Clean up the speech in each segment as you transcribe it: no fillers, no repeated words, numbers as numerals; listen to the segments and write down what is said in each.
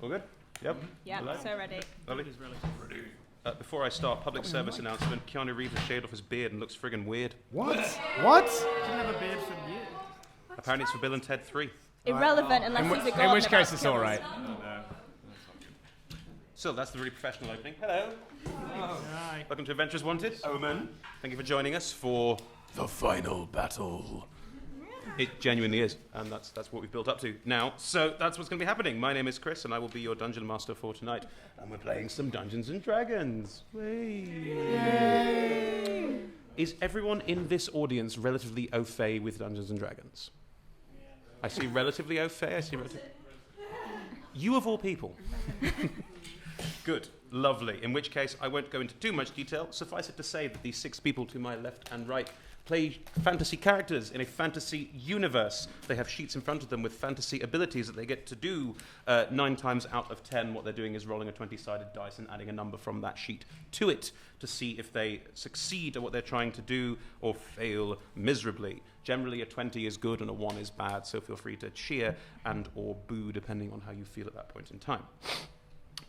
All good? Yep. Yeah, so ready. Lovely. Ready. Before I start, public service announcement. Keanu Reeves has shaved off his beard and looks friggin' weird. What? Didn't have a beard for years. Apparently it's for Bill and Ted 3. Irrelevant unless he's a gardener. In which case it's all right. So that's the really professional opening. Hello. Hi. Welcome to Adventures Wanted. Omen. Thank you for joining us for the final battle. It genuinely is, and that's what we've built up to now. So that's what's going to be happening. My name is Chris, and I will be your dungeon master for tonight. And we're playing some Dungeons and Dragons. Yay. Is everyone in this audience relatively au fait with Dungeons and Dragons? I see relatively au fait. I see relatively. You of all people. Good. Lovely. In which case, I won't go into too much detail. Suffice it to say that these 6 people to my left and right play fantasy characters in a fantasy universe. They have sheets in front of them with fantasy abilities that they get to do. 9 times out of 10, what they're doing is rolling a 20-sided dice and adding a number from that sheet to it to see if they succeed at what they're trying to do or fail miserably. Generally, a 20 is good and a 1 is bad, so feel free to cheer and or boo depending on how you feel at that point in time.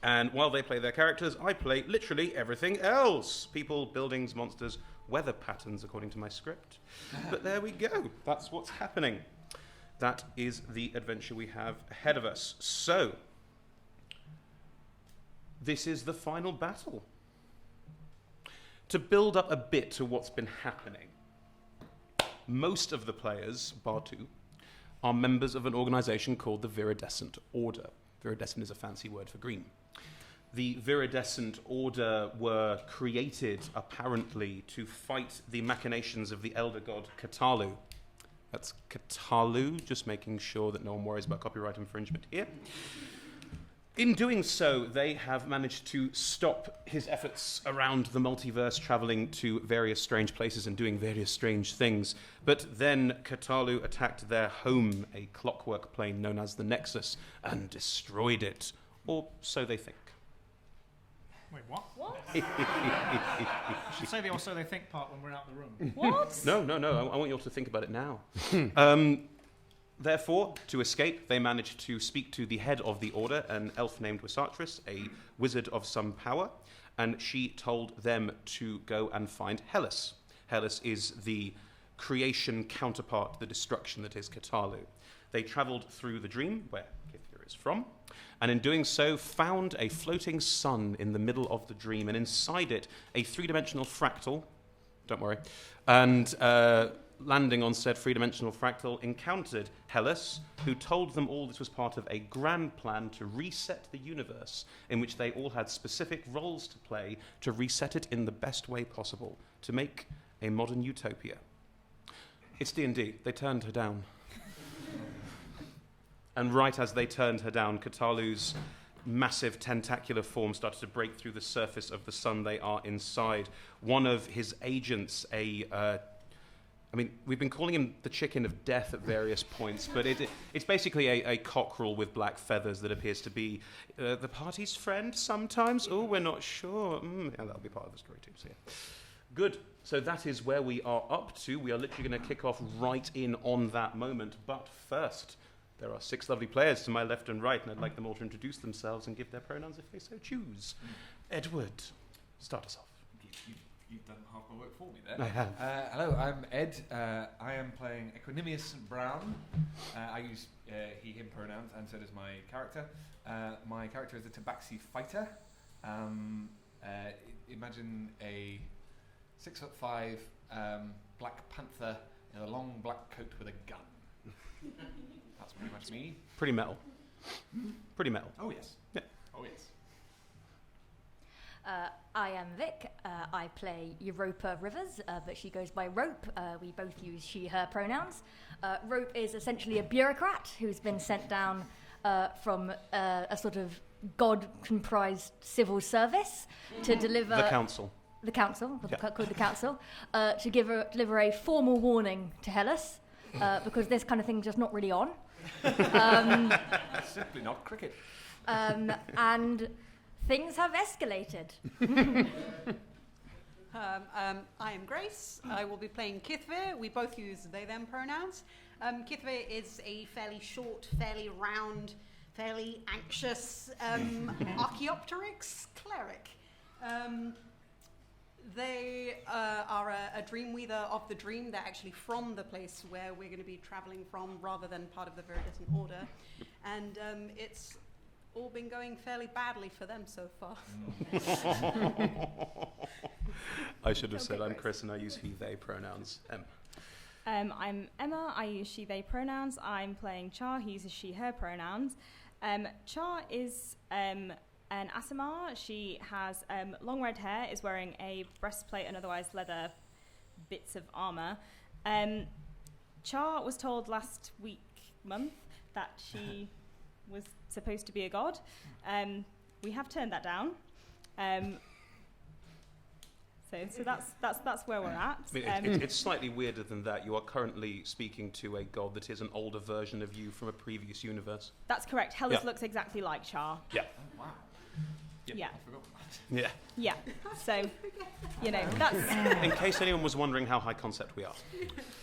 And while they play their characters, I play literally everything else. People, buildings, monsters, weather patterns, according to my script. But there we go. That's what's happening. That is the adventure we have ahead of us. So, this is the final battle. To build up a bit to what's been happening, most of the players, bar 2, are members of an organization called the Viridescent Order. Viridescent is a fancy word for green. The Viridescent Order were created, apparently, to fight the machinations of the elder god Katalu. That's Katalu, just making sure that no one worries about copyright infringement here. In doing so, they have managed to stop his efforts around the multiverse, traveling to various strange places and doing various strange things. But then Katalu attacked their home, a clockwork plane known as the Nexus, and destroyed it. Or so they think. Wait, what? What? You should say the "or so they think" part when we're out the room. What? No. I want you all to think about it now. Therefore, to escape, they managed to speak to the head of the order, an elf named Wisatris, a wizard of some power, and she told them to go and find Hellas. Hellas is the creation counterpart, the destruction that is Katalu. They travelled through the dream, where Kithir is from, and in doing so found a floating sun in the middle of the dream, and inside it a 3-dimensional fractal, don't worry, and landing on said 3-dimensional fractal, encountered Hellas, who told them all this was part of a grand plan to reset the universe, in which they all had specific roles to play to reset it in the best way possible, to make a modern utopia. It's D&D. They turned her down. And right as they turned her down, Katalu's massive tentacular form started to break through the surface of the sun they are inside. One of his agents, we've been calling him the chicken of death at various points, but it's basically a cockerel with black feathers that appears to be the party's friend sometimes. Oh, we're not sure. Yeah, that'll be part of the story too, so yeah. Good. So that is where we are up to. We are literally going to kick off right in on that moment. But first, there are 6 lovely players to my left and right, and I'd like them all to introduce themselves and give their pronouns if they so choose. Edward, start us off. You've done half my work for me there. I have. Hello, I'm Ed. I am playing Equanimous Brown. I use he, him pronouns, and so does my character. My character is a Tabaxi fighter. Imagine a 6'5" Black Panther in a long black coat with a gun. That's pretty much me. Pretty metal. Pretty metal. Oh, yes. Yeah. Oh, yes. I am Vic. I play Europa Rivers, but she goes by Rope. We both use she, her pronouns. Rope is essentially a bureaucrat who's been sent down from a sort of god-comprised civil service to deliver... The council. The council, Yeah. called the council, to deliver a formal warning to Hellas, because this kind of thing's just not really on. Simply not cricket. And things have escalated. I am Grace. I will be playing Kithvir. We both use they, them pronouns. Kithvir is a fairly short, fairly round fairly anxious Archaeopteryx cleric. They are a dream weaver of the dream. They're actually from the place where we're going to be traveling from rather than part of the Viridescent Order. And it's all been going fairly badly for them so far. I should have said I'm Chris and I use he, they pronouns. I'm Emma, I use she, they pronouns. I'm playing Char, he uses she, her pronouns. Char is an Asimar. She has long red hair, is wearing a breastplate and otherwise leather bits of armour. Char was told last month, that she was supposed to be a god. We have turned that down. So that's where we're at. I mean, it's slightly weirder than that. You are currently speaking to a god that is an older version of you from a previous universe. That's correct. Hellas looks exactly like Char. Yeah. Oh, wow. Yeah. I forgot that. Yeah. Yeah. So, that's... In case anyone was wondering how high concept we are.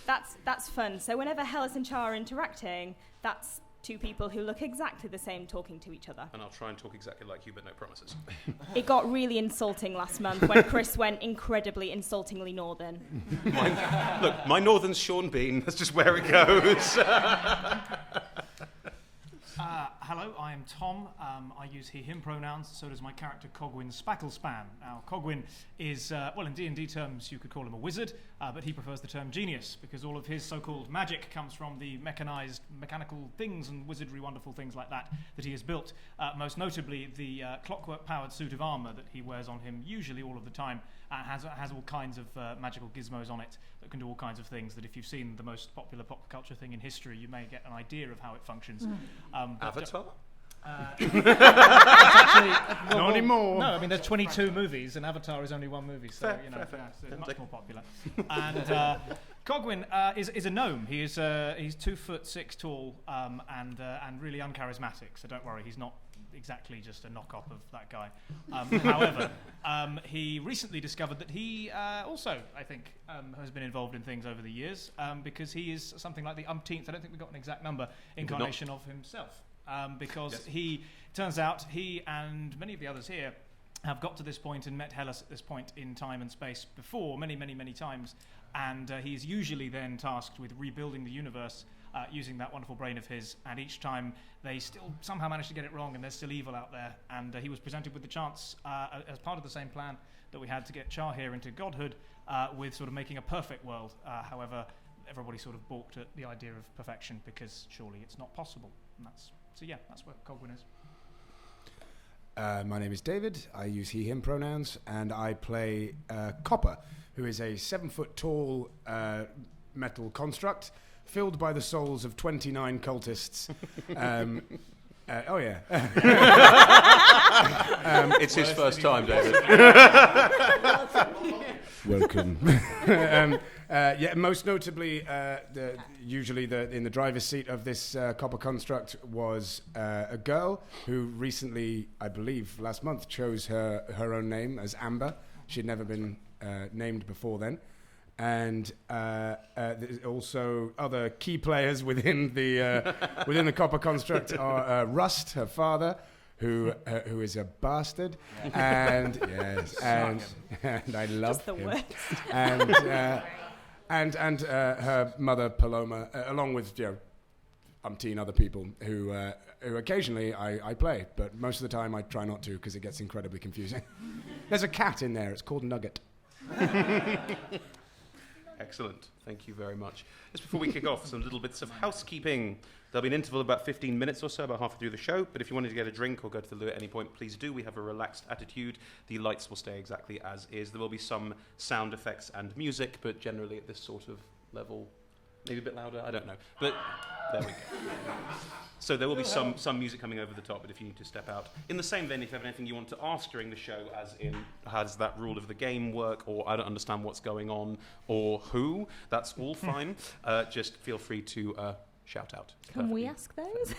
That's fun. So whenever Hellas and Char are interacting, that's two people who look exactly the same talking to each other. And I'll try and talk exactly like you, but no promises. It got really insulting last month when Chris went incredibly insultingly northern. Look, my northern's Sean Bean. That's just where it goes. Hello, I am Tom. I use he, him pronouns. So does my character Cogwyn Spacklespan. Now, Cogwyn is, in D&D terms, you could call him a wizard, but he prefers the term genius because all of his so-called magic comes from the mechanical things and wizardry, wonderful things like that he has built. Most notably, the clockwork-powered suit of armor that he wears on him, usually all of the time, has all kinds of magical gizmos on it that can do all kinds of things that if you've seen the most popular pop culture thing in history, you may get an idea of how it functions. Avatar? Actually, not anymore. No, I mean there's 22 movies and Avatar is only one movie, so Fair. so it's much more popular. And Cogwyn is a gnome. He's 2'6" tall and really uncharismatic. So don't worry, he's not exactly just a knockoff of that guy. However, he recently discovered that he also, I think, has been involved in things over the years because he is something like the umpteenth, I don't think we've got an exact number, incarnation of himself. Because he turns out he and many of the others here have got to this point and met Hellas at this point in time and space before many, many, many times. And he's usually then tasked with rebuilding the universe using that wonderful brain of his. And each time they still somehow manage to get it wrong and there's still evil out there. And he was presented with the chance as part of the same plan that we had to get Char here into godhood with sort of making a perfect world. However, everybody sort of balked at the idea of perfection because surely it's not possible. And that's where Cogwyn is. My name is David. I use he, him pronouns, and I play Copper, who is a 7-foot-tall metal construct filled by the souls of 29 cultists. It's his first time, David. Welcome. Most notably, usually in the driver's seat of this copper construct was a girl who recently, I believe last month, chose her own name as Amber. She'd never been named before then. And there's also other key players within the copper construct are Rust, her father, who is a bastard, and I love him, and her mother Paloma, along with umpteen other people who occasionally I play, but most of the time I try not to because it gets incredibly confusing. There's a cat in there. It's called Nugget. Excellent. Thank you very much. Just before we kick off, some little bits of housekeeping. There'll be an interval of about 15 minutes or so, about halfway through the show. But if you wanted to get a drink or go to the loo at any point, please do. We have a relaxed attitude. The lights will stay exactly as is. There will be some sound effects and music, but generally at this sort of level, maybe a bit louder, I don't know. But there we go. So there will be some music coming over the top, but if you need to step out. In the same vein, if you have anything you want to ask during the show, as in, how does that rule of the game work, or I don't understand what's going on, or who, that's all fine. Just feel free to shout out. Can we ask those?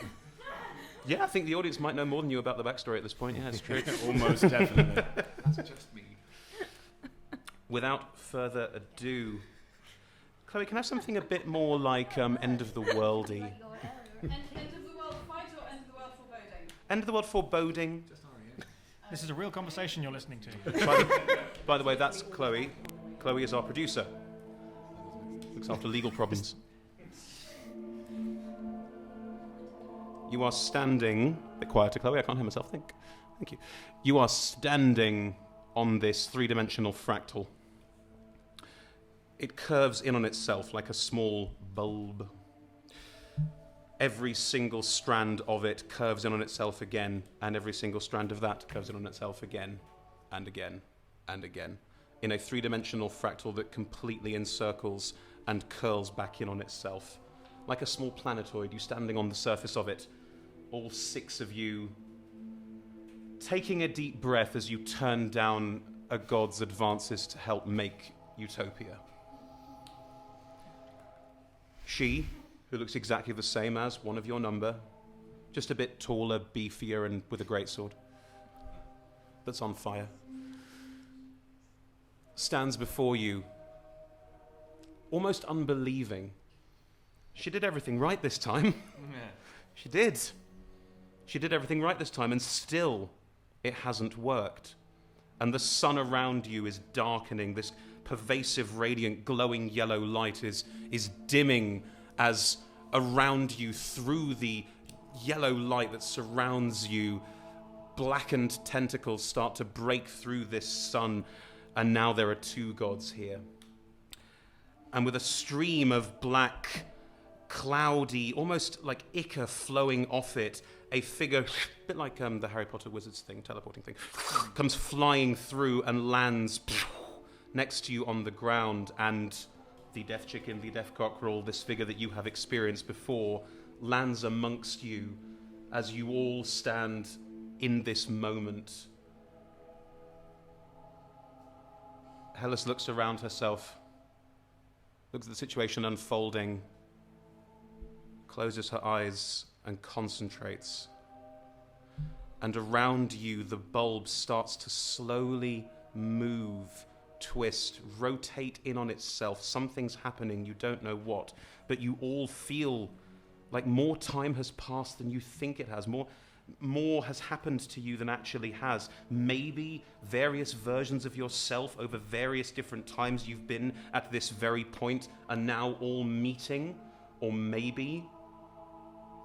Yeah, I think the audience might know more than you about the backstory at this point. Yeah, it's true. Almost definitely. That's just me. Without further ado, Chloe, can I have something a bit more like end of the worldy? End of the world fight or end of the world for both? End of the world foreboding. This is a real conversation you're listening to. By the way, that's Chloe. Chloe is our producer. Looks after legal problems. You are standing... A bit quieter, Chloe. I can't hear myself think. Thank you. You are standing on this three-dimensional fractal. It curves in on itself like a small bulb. Every single strand of it curves in on itself again, and every single strand of that curves in on itself again, and again, and again, in a three-dimensional fractal that completely encircles and curls back in on itself. Like a small planetoid, you standing on the surface of it, all 6 of you, taking a deep breath as you turn down a god's advances to help make utopia. She, who looks exactly the same as one of your number, just a bit taller, beefier, and with a greatsword that's on fire, stands before you, almost unbelieving. She did everything right this time. She did. She did everything right this time, and still it hasn't worked. And the sun around you is darkening. This pervasive, radiant, glowing yellow light is dimming as around you, through the yellow light that surrounds you, blackened tentacles start to break through this sun, and now there are 2 gods here. And with a stream of black, cloudy, almost like ichor flowing off it, a figure, a bit like the Harry Potter wizards thing, teleporting thing, comes flying through and lands next to you on the ground, and the death chicken, the death cockerel, this figure that you have experienced before, lands amongst you as you all stand in this moment. Hellas looks around herself, looks at the situation unfolding, closes her eyes and concentrates. And around you, the bulb starts to slowly move, twist, rotate in on itself. Something's happening, you don't know what, but you all feel like more time has passed than you think it has. More has happened to you than actually has. Maybe various versions of yourself over various different times you've been at this very point are now all meeting, or maybe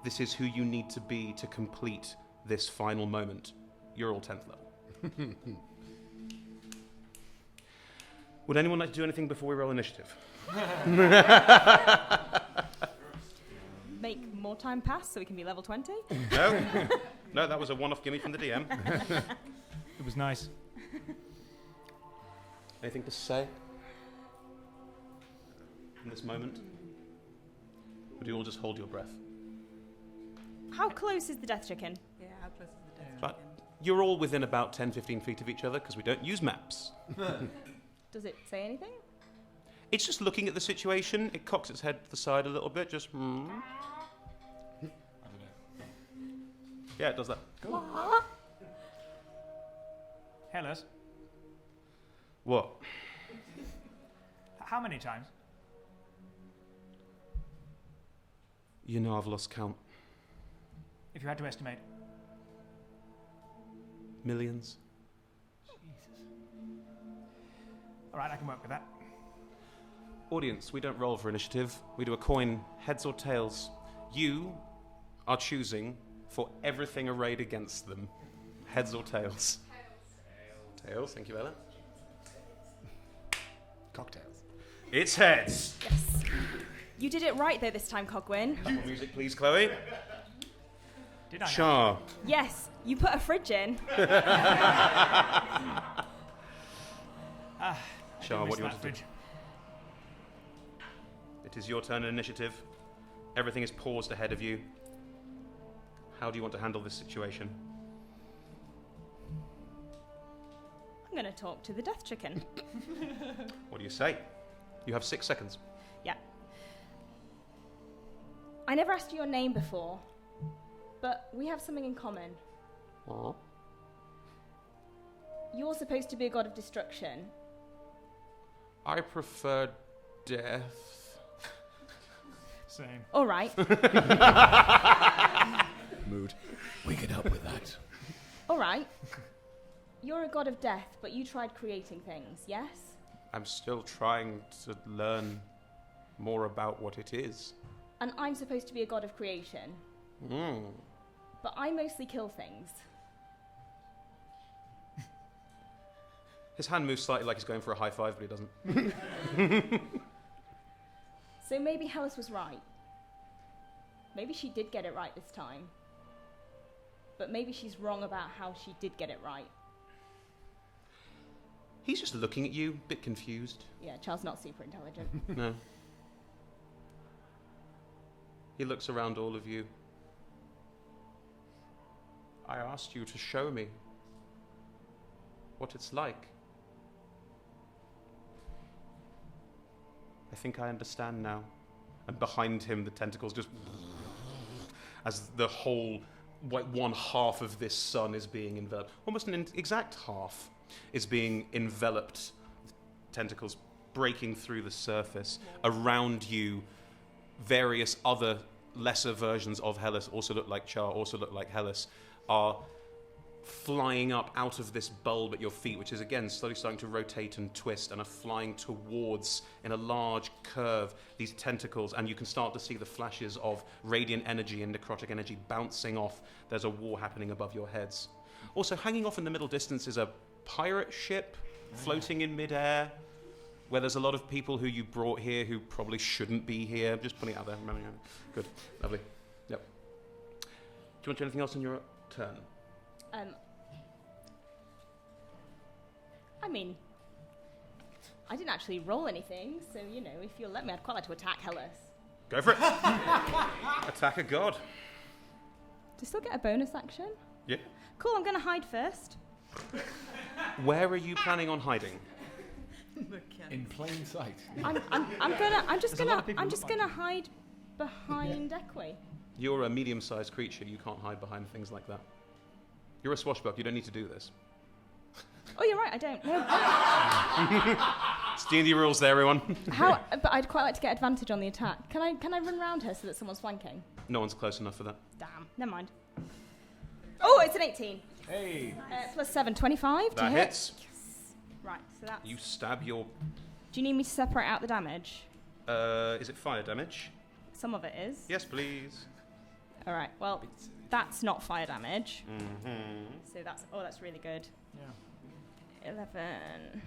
this is who you need to be to complete this final moment. You're all 10th level. Would anyone like to do anything before we roll initiative? Make more time pass so we can be level 20? No, that was a one-off gimme from the DM. It was nice. Anything to say in this moment? Or do you all just hold your breath? How close is the death chicken? Yeah, how close is the death Right. chicken? You're all within about 10, 15 feet of each other because we don't use maps. Does it say anything? It's just looking at the situation. It cocks its head to the side a little bit, just... I don't know. Yeah, it does that. Hellas, What? how many times? You know I've lost count. If you had to estimate. Millions. All right, I can work with that. Audience, we don't roll for initiative. We do a coin, heads or tails. You are choosing for everything arrayed against them. Heads or tails? Tails, thank you, Bella. Cocktails. It's heads. Yes. You did it right though this time, Cogwyn. More music, please, Chloe. Did I? Char. Yes, you put a fridge in. Char, what do you want to do? Fridge. It is your turn in initiative. Everything is paused ahead of you. How do you want to handle this situation? I'm going to talk to the death chicken. What do you say? You have 6 seconds. Yeah. I never asked you your name before, but we have something in common. Aw. You're supposed to be a god of destruction. I prefer death. Same. All right. mood. We can help with that. All right. You're a god of death, but you tried creating things, yes? I'm still trying to learn more about what it is. And I'm supposed to be a god of creation, but I mostly kill things. His hand moves slightly like he's going for a high five, but he doesn't. So maybe Hellas was right. Maybe she did get it right this time. But maybe she's wrong about how she did get it right. He's just looking at you, a bit confused. Yeah, Charles not super intelligent. No. He looks around all of you. I asked you to show me what it's like. I think I understand now. And behind him, the tentacles just... as the whole, one half of this sun is being enveloped. Almost an exact half is being enveloped. Tentacles breaking through the surface. Around you, various other lesser versions of Hellas, also look like Char, also look like Hellas, are flying up out of this bulb at your feet, which is again slowly starting to rotate and twist, and are flying towards, in a large curve, these tentacles, and you can start to see the flashes of radiant energy and necrotic energy bouncing off. There's a war happening above your heads. Also, hanging off in the middle distance is a pirate ship floating in midair, where there's a lot of people who you brought here who probably shouldn't be here. Just putting it out there. Good. Lovely. Yep. Do you want to do anything else on your turn? I mean, I didn't actually roll anything, so, you know, if you'll let me, I'd quite like to attack Hellas. Go for it. Attack a god. Do you still get a bonus action? Yeah. Cool, I'm going to hide first. Where are you planning on hiding? In plain sight. I'm just gonna hide behind Equi. You're a medium-sized creature. You can't hide behind things like that. You're a swashbuckler. You don't need to do this. Oh, you're right. I don't. No. It's D&D rules there, everyone. But I'd quite like to get advantage on the attack. Can I run around her so that someone's flanking? No one's close enough for that. Damn. Never mind. Oh, it's an 18. Hey. Plus 7, 25 to That hit. hits. Yes. Right. So that's. You stab your... Do you need me to separate out the damage? Is it fire damage? Some of it is. Yes, please. All right. Well, that's not fire damage. Mm-hmm. So that's really good. Yeah. 11,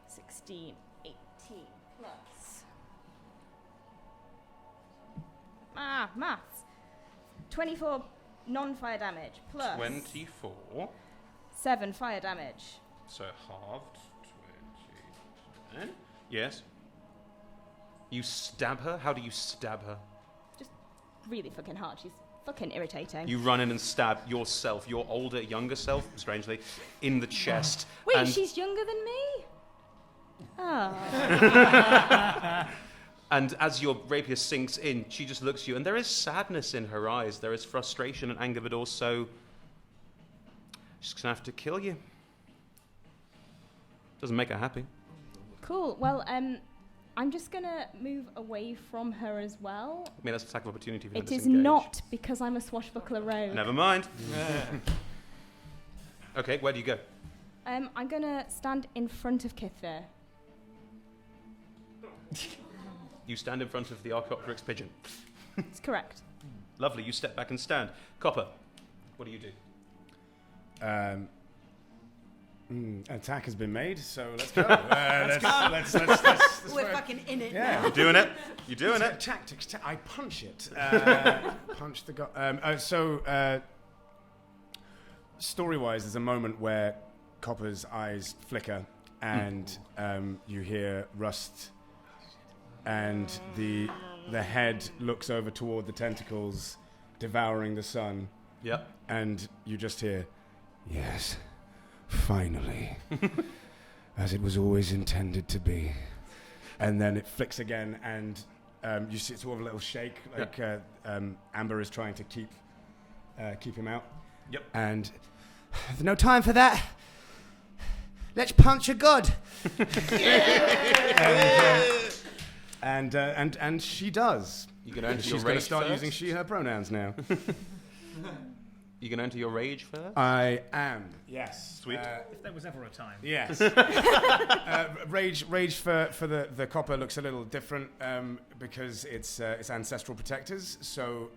16, 18 plus. Maths. 24 non-fire damage plus 24. 7 fire damage. So halved. 20. Yes. You stab her? How do you stab her? Just really fucking hard. She's fucking irritating. You run in and stab yourself, your older, younger self, strangely, in the chest. Wait, and she's younger than me? Oh. And as your rapier sinks in, she just looks at you, and there is sadness in her eyes. There is frustration and anger, but also she's going to have to kill you. Doesn't make her happy. Cool. Well, I'm just going to move away from her as well. I mean, that's an attack of opportunity if you It is disengage. not because I'm a swashbuckler rogue. Never mind. Okay, where do you go? I'm going to stand in front of Kithir. You stand in front of the Archaeopteryx pigeon. That's correct. Lovely, you step back and stand. Copper, what do you do? Attack has been made, so let's go. Let's We're fucking in it Yeah. now. You're doing it. You're doing it. Tactics. I punch it. Punch the god. Story-wise, there's a moment where Copper's eyes flicker, and you hear Rust, and the head looks over toward the tentacles, devouring the sun. Yep. And you just hear, "Yes, finally, as it was always intended to be." And then it flicks again, and you see sort of a little shake, like Amber is trying to keep him out. Yep. And there's no time for that. Let's punch a god. And she does. You're going to enter your She's going to rage start first? using she/her pronouns now. You're going to enter your rage first? I am. Yes. Sweet. If there was ever a time. Yes. Rage for the copper looks a little different because it's ancestral protectors. So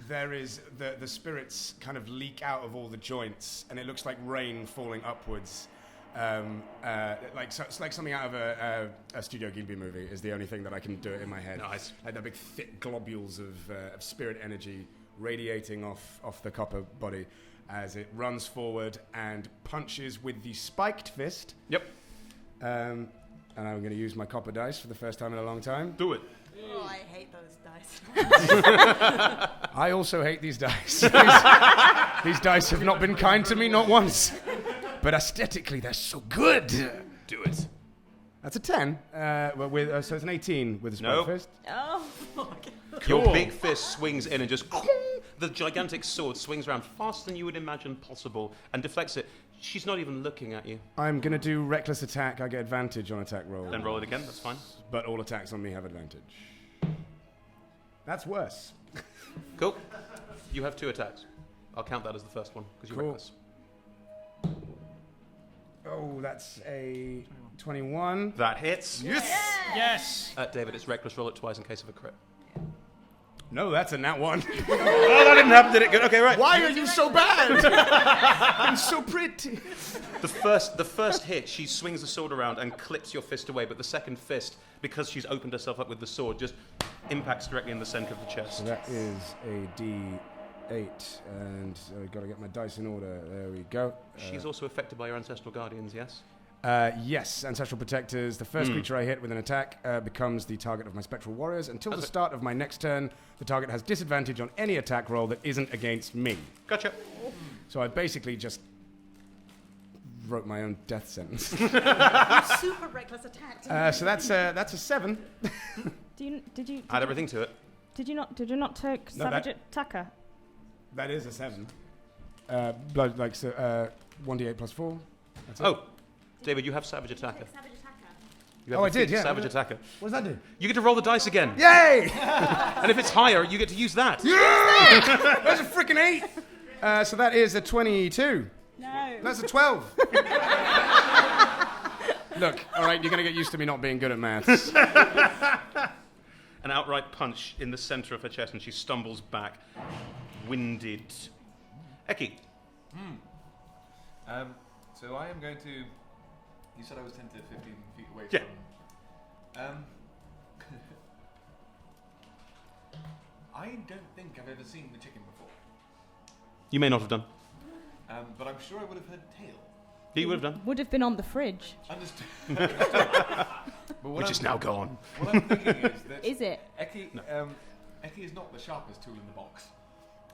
there is the spirits kind of leak out of all the joints, and it looks like rain falling upwards. It's like something out of a Studio Ghibli movie is the only thing that I can do it in my head. Nice. Like the big thick globules of spirit energy radiating off the copper body as it runs forward and punches with the spiked fist. Yep. And I'm going to use my copper dice for the first time in a long time. Do it. Oh, I hate those dice. I also hate these dice. These dice have not been kind to me, not once. But aesthetically, they're so good. Do it. That's a 10. So it's an 18 with the spiked Nope. fist. Oh. Your Cool. big fist swings in and just... The gigantic sword swings around faster than you would imagine possible and deflects it. She's not even looking at you. I'm going to do reckless attack. I get advantage on attack roll. Then roll it again, that's fine. But all attacks on me have advantage. That's worse. Cool. You have 2 attacks. I'll count that as the first one, because you're Cool. reckless. Oh, that's a 21. That hits. Yes! David, it's reckless. Roll it twice in case of a crit. No, that's a nat 1. Oh, that didn't happen, did it? Good. Okay, right. Why are you so bad? I'm so pretty. The first hit, she swings the sword around and clips your fist away, but the second fist, because she's opened herself up with the sword, just impacts directly in the center of the chest. So that is a D8, and I've got to get my dice in order. There we go. She's also affected by your ancestral guardians, yes? Yes, Ancestral Protectors. The first creature I hit with an attack becomes the target of my Spectral Warriors. Until the start of my next turn, the target has disadvantage on any attack roll that isn't against me. Gotcha. So I basically just wrote my own death sentence. Super reckless attack. So that's a 7. Did you Add everything to it. did you not take No, Savage Attacker? That is a 7. 1d8 plus 4. That's it. Oh, David, you have Savage Attacker. You have Oh, I defeated did, yeah. Savage Attacker. What does that do? You get to roll the dice again. Yay! And if it's higher, you get to use that. That's a freaking 8. So that is a 22. No. That's a 12. Look, all right, you're going to get used to me not being good at maths. An outright punch in the center of her chest, and she stumbles back, winded. Eki. So I am going to... You said I was 10 to 15 feet away Yeah. from... I don't think I've ever seen the chicken before. You may not have done. But I'm sure I would have heard tail. Yeah, you would have done. Would have been on the fridge. Understood. But Which is now gone. What I'm thinking is that Is it? Eki is not the sharpest tool in the box.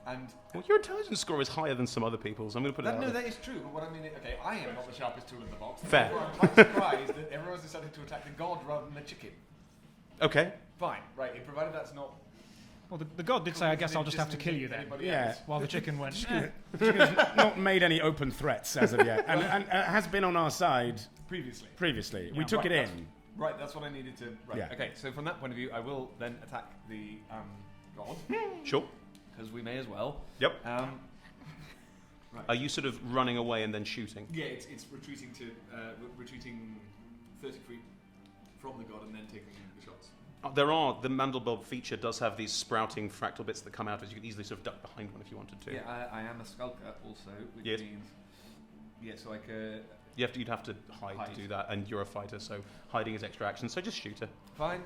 And Well, your intelligence score is higher than some other people's. I'm going to put it out no, there. that is true. But what I mean, okay, I am not the sharpest tool in the box. Fair. Therefore, I'm quite surprised that everyone's decided to attack the god rather than the chicken. Okay. Fine, right. Provided that's not. Well, the god did say, I guess I'll just have to kill you then. Anybody Yeah. else. While the chicken went, Not made any open threats as of yet. And has been on our side Previously. We took Right, it that's- in. Right, that's what I needed to. Right. Yeah. Okay, so from that point of view, I will then attack the god Sure. because we may as well. Yep. Right. Are you sort of running away and then shooting? Yeah, it's retreating to retreating 30 feet from the god and then taking the shots. The Mandelbulb feature does have these sprouting fractal bits that come out as you could easily sort of duck behind one if you wanted to. Yeah, I am a skulker also, which Yes. means so I could. You'd have to hide to do that, and you're a fighter, so hiding is extra action, so just shoot her. Fine.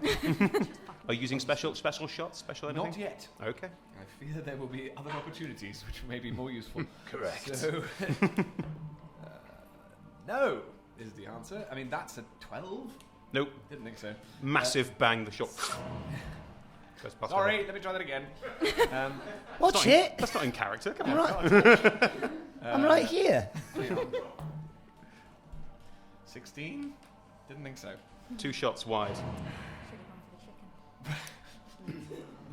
Are you using special shots, special anything? Not yet. Okay. I fear there will be other opportunities which may be more useful. Correct. So, no is the answer. I mean, that's a 12. Nope. Didn't think so. Massive bang, the shot. Goes past Sorry, let me try that again. Watch it. That's not in character. Come I'm on. right, I'm right here. 16? Didn't think so. 2 shots wide.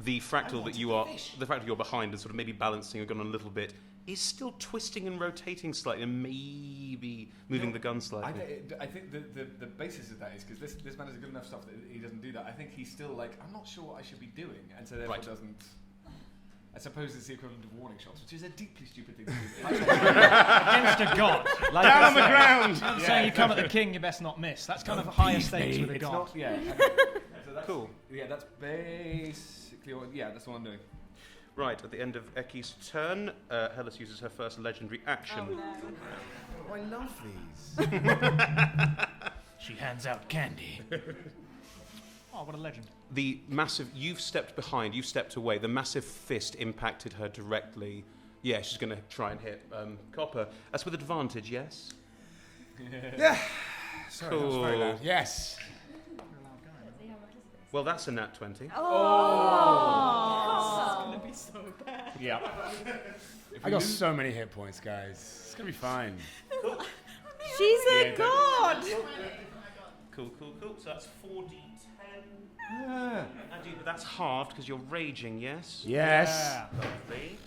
The fractal that you're behind and sort of maybe balancing or gone a little bit is still twisting and rotating slightly, and maybe moving the gun slightly. I think the basis of that is because this man is a good enough stuff that he doesn't do that. I think he's still like, I'm not sure what I should be doing, and so therefore doesn't. I suppose it's the equivalent of warning shots, which is a deeply stupid thing to do. Against a god. Like Down on the ground! I'm saying you come at the king, you best not miss. That's kind of higher stakes with a It's god. not, yeah. So that's, Cool. Yeah, that's basically what, that's what I'm doing. Right, at the end of Eki's turn, Hellas uses her first legendary action. Oh, I love these. She hands out candy. Oh, what a legend. The massive... You've stepped away. The massive fist impacted her directly. Yeah, she's going to try and hit Copper. That's with advantage, yes? Yeah. Sorry, that was Cool. very loud. Yes. Well, that's a nat 20. Oh! It's going to be so bad. Yeah. I got so many hit points, guys. It's going to be fine. She's a god! Cool. So that's 4d10. And that's halved because you're raging, yes? Yes. Yeah. Lovely.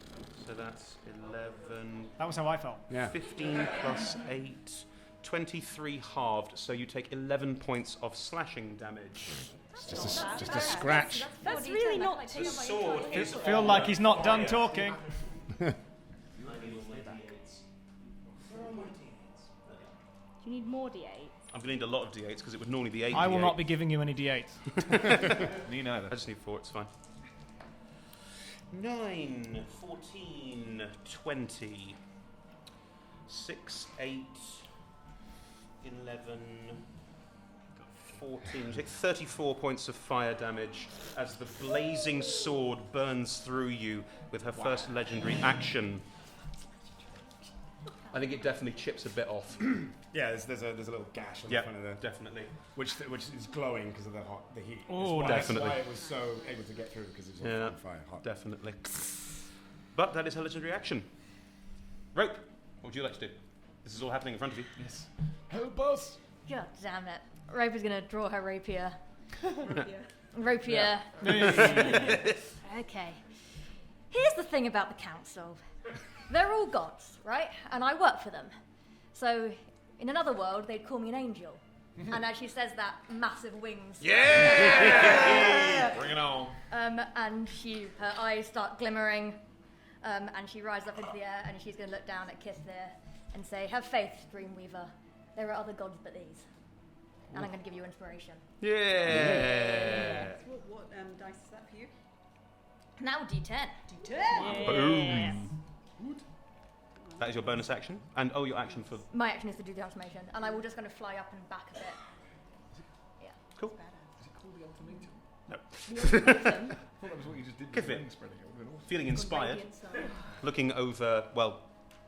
So that's 11... That was how I felt. Yeah. 15 plus 8... 23 halved, so you take 11 points of slashing damage. Just a scratch. That's really not The sword is Feel like he's not done talking. Do you need more d8s? I'm going to need a lot of d8s because it would normally be 8 I will d8. not be giving you any d8s. Me neither. I just need 4, it's fine. 9, 14, 20, 6, 8, 11, 14. You take 34 points of fire damage as the blazing sword burns through you with her first legendary action. I think it definitely chips a bit off. Yeah, there's a little gash on the front of the... Definitely. Which is glowing because of the heat. Oh, definitely. That's why it was so able to get through because it was on fire. Hot. Definitely. But that is her legendary action. Rope, what would you like to do? This is all happening in front of you. Yes. Help us! God damn it. Rope is going to draw her rapier. Rapier. Okay. Here's the thing about the council. They're all gods, right? And I work for them. So, in another world, they'd call me an angel. And as she says that, massive wings. Yeah! Bring it on. And her eyes start glimmering. And she rises up into the air, and she's going to look down at Kithir and say, "Have faith, Dreamweaver. There are other gods but these." And I'm going to give you inspiration. Yeah! What dice is that for you? Now D10. Boom! That is your bonus action, and your action for... My action is to do the transformation, and I will just kind of fly up and back a bit. Yeah. Cool. Is it called the ultimatum? No. I thought that was what you just did with Kithir. the ring spreading. It would have been awesome. Feeling inspired,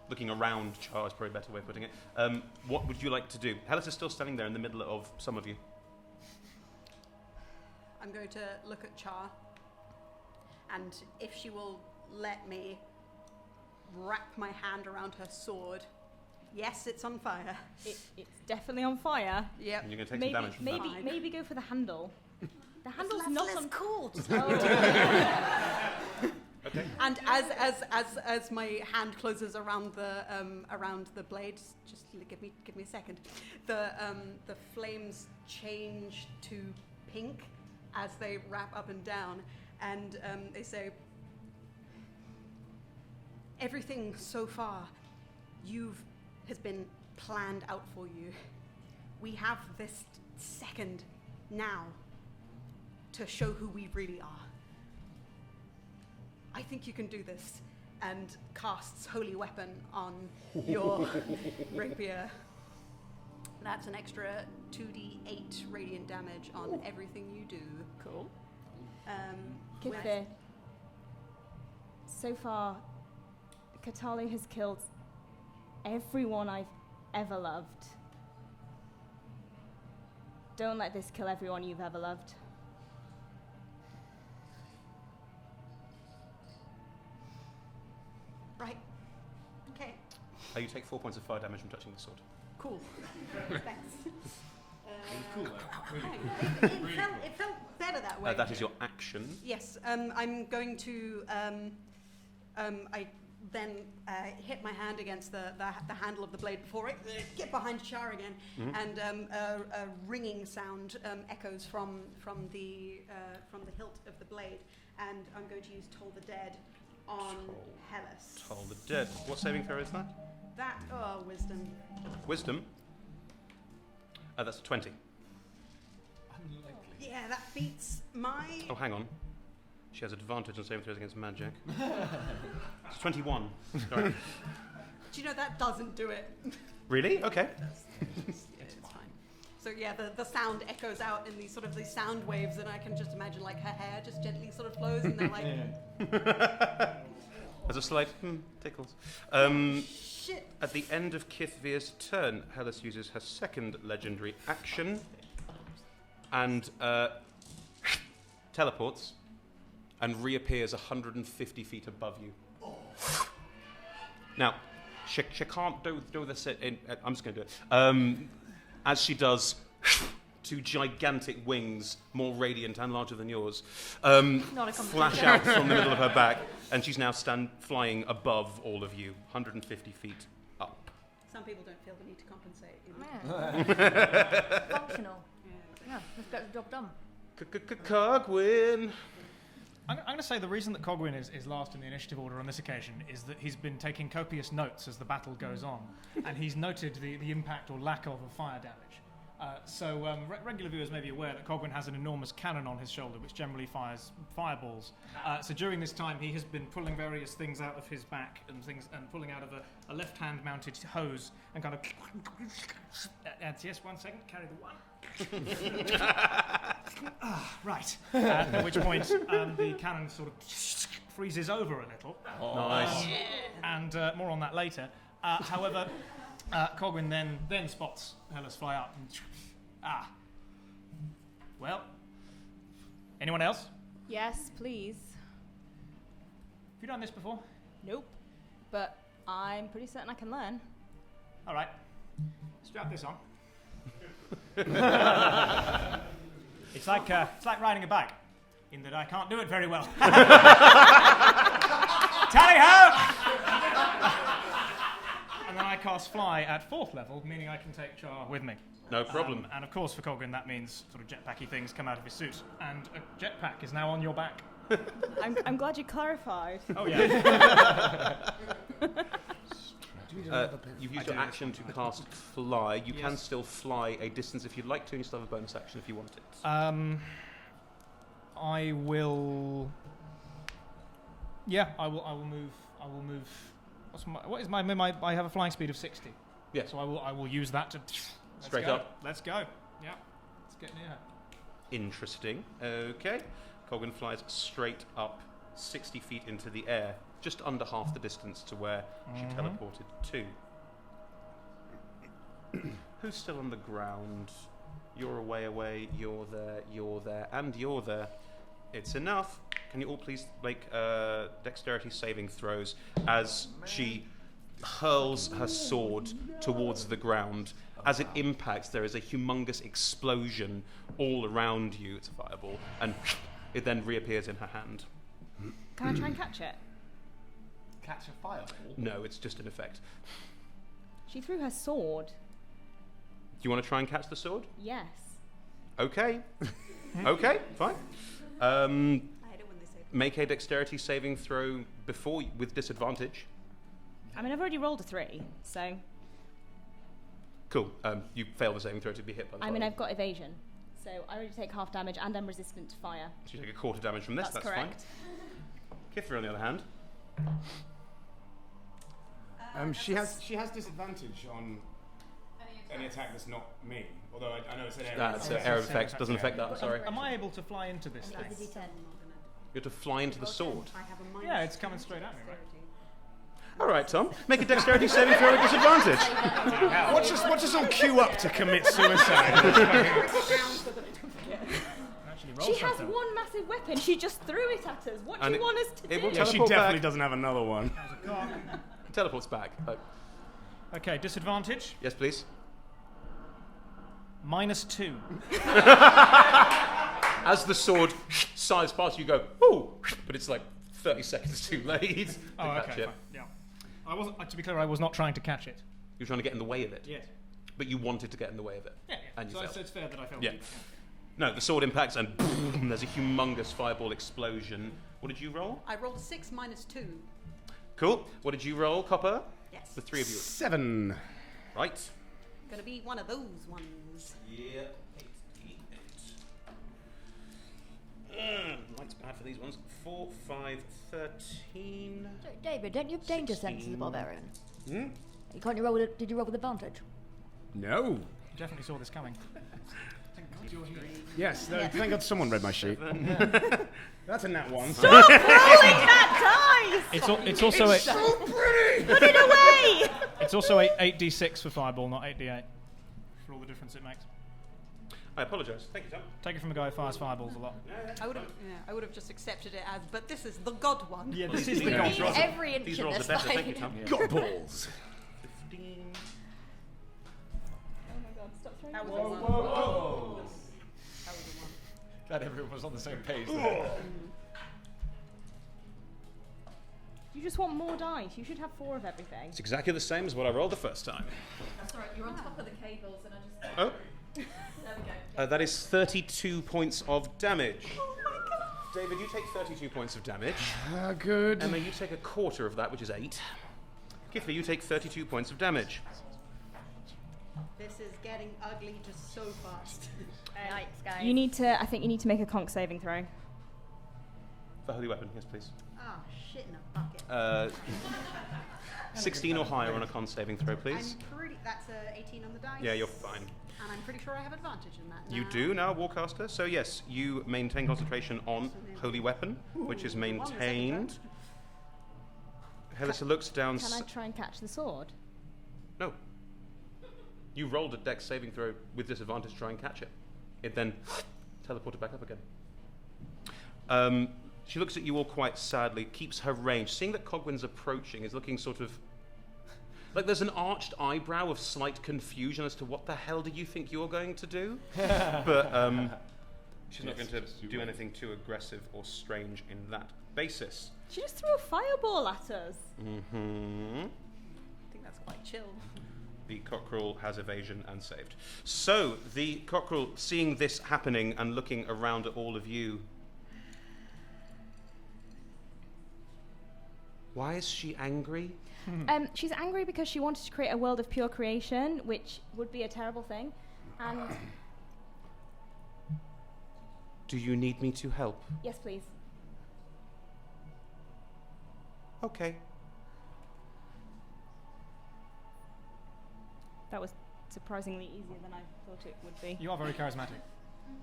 looking around Char is probably a better way of putting it. What would you like to do? Hellas is still standing there in the middle of some of you. I'm going to look at Char, and if she will let me wrap my hand around her sword. Yes, it's on fire. It's definitely on fire. Yep. And you're going to take some damage from that. Maybe go for the handle. The handle's not on. cool. Okay. And as my hand closes around the blade, just give me a second. The flames change to pink as they wrap up and down, and they say, "Everything so far has been planned out for you. We have this second now to show who we really are. I think you can do this," and casts Holy Weapon on your rapier. That's an extra 2d8 radiant damage on everything you do. Cool. with- Kithir. So far, Katalu has killed everyone I've ever loved. Don't let this kill everyone you've ever loved. Right. Okay. You take 4 points of fire damage from touching the sword. Cool. Thanks. Cool, though. It felt better that way. That is your action. Yes. I'm going to. I then hit my hand against the handle of the blade before it get behind Char again, and a ringing sound echoes from the hilt of the blade, and I'm going to use Toll the Dead on Hellas. Toll the Dead. What saving throw is that? Wisdom. Wisdom? That's a 20. Unlikely. Yeah, that beats my... Oh, hang on. She has advantage on saving throws against magic. It's 21. Sorry. Do you know that doesn't do it? Really? Okay. It's fine. So yeah, the sound echoes out in these sound waves, and I can just imagine like her hair just gently sort of flows, and then like... There's a slight tickles. Shit. At the end of Kithvir's turn, Hellas uses her second legendary action and teleports and reappears 150 feet above you. Now, she can't do this. I'm just going to do it. As she does, two gigantic wings, more radiant and larger than yours, flash out from the middle of her back, and she's now flying above all of you, 150 feet up. Some people don't feel the need to compensate. Yeah. Functional. Yeah, let's get the job done. Cogwin. I'm going to say the reason that Cogwin is last in the initiative order on this occasion is that he's been taking copious notes as the battle goes on, and he's noted the impact or lack of fire damage. Regular viewers may be aware that Cogwin has an enormous cannon on his shoulder, which generally fires fireballs. So during this time, he has been pulling various things out of his back and pulling out of a left-hand mounted hose and kind of. Yes, 1 second. Carry the one. Right. At which point the cannon sort of freezes over a little. Nice. And more on that later. However, Cogwin then spots Hellas fly up. And, well, anyone else? Yes, please. Have you done this before? Nope. But I'm pretty certain I can learn. All right. Strap this on. It's like riding a bike, in that I can't do it very well. Tally ho! And then I cast fly at 4th level, meaning I can take Char with me. No problem. And of course, for Cogwin, that means sort of jetpacky things come out of his suit, and a jetpack is now on your back. I'm glad you clarified. Oh yeah. You've used your action to cast fly. You can still fly a distance if you'd like to, and you still have a bonus action if you want it. I will. Yeah, I will move. What is my? I have a flying speed of 60. Yeah. So I will use that to. Straight up. Let's go. Yeah. Let's get near her. Interesting. Okay. Cogwin flies straight up 60 feet into the air, just under half the distance to where she teleported to. Who's still on the ground? You're away, you're there, and you're there. It's enough. Can you all please make dexterity saving throws as she hurls her sword towards the ground. As it impacts, there is a humongous explosion all around you. It's a fireball, and it then reappears in her hand. Can I try and catch it? Catch a fireball? No, it's just an effect. She threw her sword. Do you want to try and catch the sword? Yes. Okay. Okay, fine. I hate it when they say Make a dexterity saving throw with disadvantage. I mean, I've already rolled a 3, so... Cool. You fail the saving throw to be hit by the I've got evasion. So I already take half damage and I'm resistant to fire. So you take a quarter damage from this, that's correct. Fine. Kithra, on the other hand. She has disadvantage on any attack that's not me. Although I know it's an area. That's an area of effect. Doesn't affect that. Sorry. Am I able to fly into this thing? That's a D10. You have to fly into the sword. I have a minus Yeah, it's coming straight at me, right? All right, Tom. Make a dexterity saving throw with disadvantage. Watch us all queue up to commit suicide. She has one massive weapon. She just threw it at us. What do you want us to do? will Yeah, she teleport definitely back. doesn't have another one. Teleports back. Okay, disadvantage. Yes, please. -2. As the sword sighs past you, go, ooh, but it's like 30 seconds too late. Oh, to catch okay, it. fine. Yeah. I wasn't. To be clear, I was not trying to catch it. You're trying to get in the way of it. Yes. But you wanted to get in the way of it. Yeah. And you So failed. it's fair that I failed. Yeah. No, the sword impacts and boom, there's a humongous fireball explosion. What did you roll? I rolled a 6 minus 2. Cool. What did you roll, Copper? Yes. The three of you. 7. Right. Gonna be one of those ones. Yeah. 8. Light's bad for these ones. 4, 5, 13. So, David, don't you have danger sense as a 16. barbarian? Hmm? Can't you roll with did you roll with advantage? No. You definitely saw this coming. Yes, thank God someone read my sheet. That's a nat 1. Stop rolling that dice! It's also so pretty! Put it away! It's also 8d6 for fireball, not 8d8. For all the difference it makes. I apologise. Thank you, Tom. Take it from a guy who fires fireballs a lot. I would have just accepted it as, but this is the god one. Yeah, Well, this these is the rolls god. are- Every inch These in rolls are this better. fight. Thank you, Tom. Got balls. 15. Oh my god, stop throwing That was balls. a 1. Whoa! That was a 1. Glad everyone was on the same page there. You just want more dice. You should have 4 of everything. It's exactly the same as what I rolled the first time. That's right, you're on top of the cables and I just... Oh. There we go. That is 32 points of damage. David, you take 32 points of damage. Good. Emma, you take a quarter of that, which is 8. Kifli, you take 32 points of damage. This is getting ugly just so fast. Yikes, guys. I think you need to make a conch saving throw. For holy weapon, yes, please. Ah, shit in a bucket. 16 or higher on a con saving throw, please. That's a 18 on the dice. Yeah, you're fine. And I'm pretty sure I have advantage in that now. You do now, Warcaster. So yes, you maintain concentration on holy weapon, which is maintained. Hellas looks down. Can I try and catch the sword? No. You rolled a dex saving throw with disadvantage to try and catch it. It then teleported back up again. She looks at you all quite sadly, keeps her range. Seeing that Cogwin's approaching, is looking sort of... like there's an arched eyebrow of slight confusion as to what the hell do you think you're going to do? But she's not going to do anything too aggressive or strange in that basis. She just threw a fireball at us. Mm-hmm. I think that's quite chill. The cockerel has evasion and saved. So, the cockerel, seeing this happening and looking around at all of you... Why is she angry? She's angry because she wanted to create a world of pure creation, which would be a terrible thing. And Do you need me to help? yes, please. Okay. That was surprisingly easier than I thought it would be. You are very charismatic.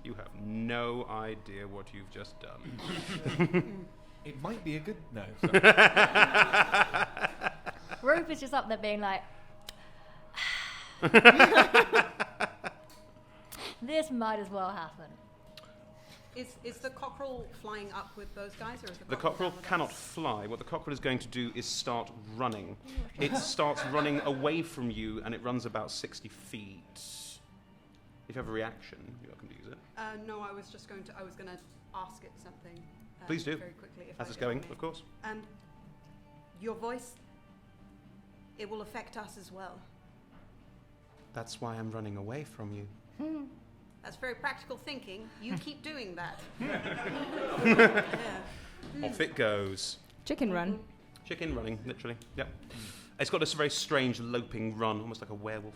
You have no idea what you've just done. It might be a good... No. Rope is just up there being like... this might as well happen. Is the cockerel flying up with those guys, or is The cockerel cannot fly. What the cockerel is going to do is start running. It starts running away from you, and it runs about 60 feet. If you have a reaction, you're welcome to use it. No, I was going to ask it something. Please do. Very quickly. If As I it's get going, on me. of course. And your voice, it will affect us as well. That's why I'm running away from you. That's very practical thinking. You keep doing that. Yeah. Off it goes. Chicken run. Chicken running, literally. Yep. It's got this very strange loping run, almost like a werewolf.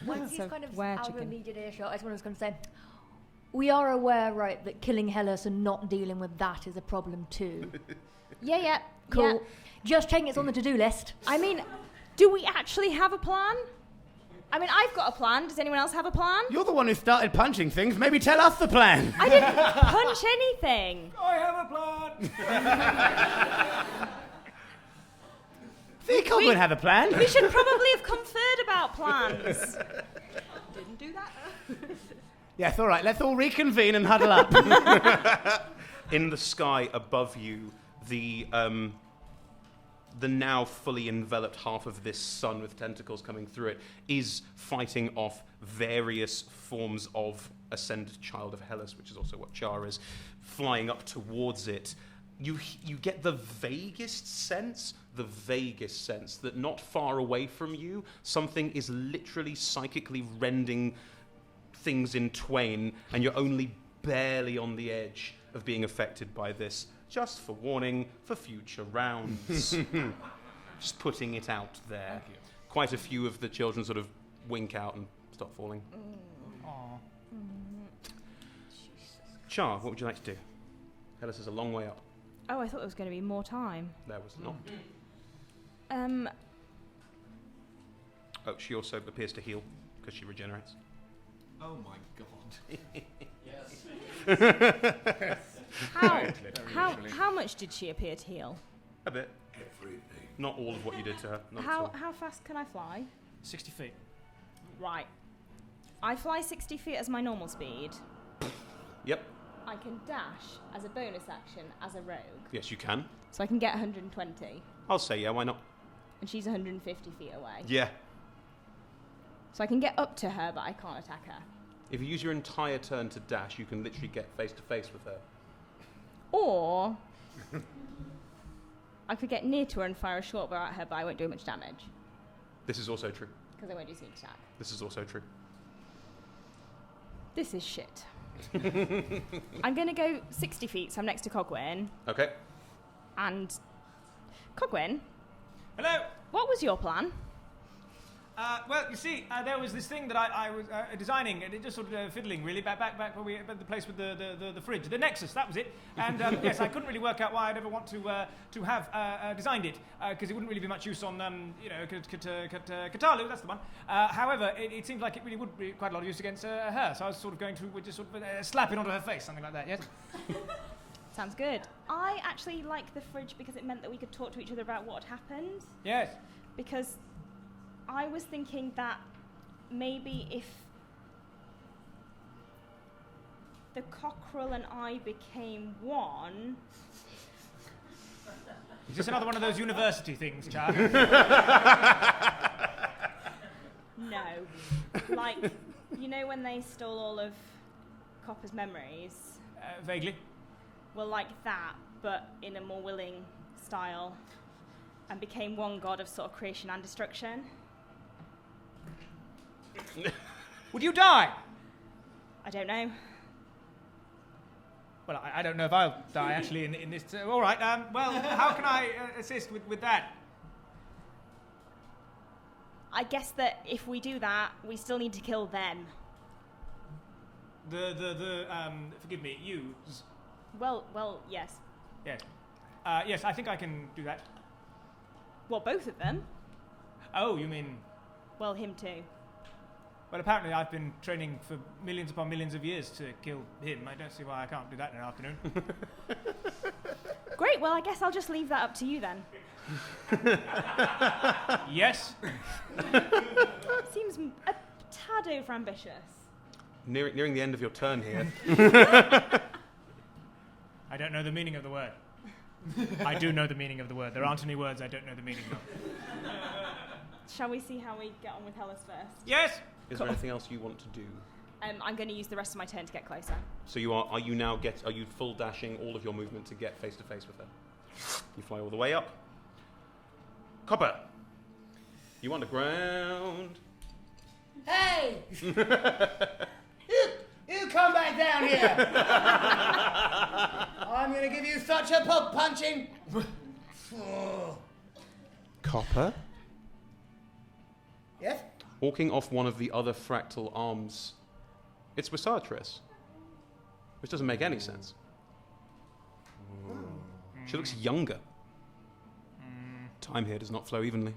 Once So he's kind of where out of chicken? immediate earshot, I just was going to say, we are aware, right, that killing Hellas and not dealing with that is a problem too. Yeah. Cool. Yeah. Just checking it's on the to-do list. I mean, do we actually have a plan? I mean, I've got a plan. Does anyone else have a plan? You're the one who started punching things. Maybe tell us the plan. I didn't punch anything. I have a plan! The Cogwin have a plan. We should probably have conferred about plans. Didn't do that. Yes, all right. Let's all reconvene and huddle up. In the sky above you, the now fully enveloped half of this sun with tentacles coming through it is fighting off various forms of ascended child of Hellas, which is also what Char is, flying up towards it. you get the vaguest sense that not far away from you, something is literally psychically rending things in twain, and you're only barely on the edge of being affected by this. Just for warning for future rounds. Just putting it out there. Thank you. Quite a few of the children sort of wink out and stop falling. Aw. Char, what would you like to do? Hellas is a long way up. Oh, I thought there was going to be more time. There was not. Oh, she also appears to heal because she regenerates. Oh my god. How much did she appear to heal? A bit. Everything. Not all of what you did to her. Not at all. How fast can I fly? 60 feet. Right. I fly 60 feet as my normal speed. Yep. I can dash as a bonus action as a rogue. Yes, you can. So I can get 120. I'll say yeah, why not? And she's 150 feet away. Yeah. So I can get up to her, but I can't attack her. If you use your entire turn to dash, you can literally get face to face with her. Or I could get near to her and fire a short bow at her, but I won't do much damage. This is also true. Because I won't do sneak attack. This is also true. This is shit. I'm going to go 60 feet, so I'm next to Cogwyn. Okay. And Cogwyn, Hello! what was your plan? Well, you see, there was this thing that I was designing, and it just sort of fiddling, really, back where we at the place with the fridge, the Nexus, that was it. And yes, I couldn't really work out why I'd ever want to have designed it, because it wouldn't really be much use on, Katalu, that's the one. However, it seems like it really would be quite a lot of use against her, so I was sort of going to just sort of slap it onto her face, something like that, yes? Sounds good. I actually like the fridge because it meant that we could talk to each other about what had happened. Yes. Because I was thinking that maybe if the cockerel and I became one... Is this another one of those university things, Char? No. Like, you know when they stole all of Copper's memories? Vaguely. Well, like that, but in a more willing style, and became one god of sort of creation and destruction. Would you die? I don't know. Well, I don't know if I'll die, actually, in this... all right, well, how can I assist with that? I guess that if we do that, we still need to kill them. Forgive me, you... Well, yes. Yes. Yes, I think I can do that. Well, both of them. Oh, you mean... Well, him too. Well, apparently I've been training for millions upon millions of years to kill him. I don't see why I can't do that in an afternoon. Great, well, I guess I'll just leave that up to you then. Yes? Seems a tad over-ambitious. Nearing the end of your turn here. I don't know the meaning of the word. I do know the meaning of the word. There aren't any words I don't know the meaning of. Shall we see how we get on with Hellas first? Yes! Is there anything else you want to do? I'm going to use the rest of my turn to get closer. So are you full dashing all of your movement to get face to face with her? You fly all the way up. Copper, you underground. Hey! You come back down here! I'm going to give you such a pub punching! Copper? Yes? Walking off one of the other fractal arms, it's Wisatris, which doesn't make any sense. She looks younger. Time here does not flow evenly.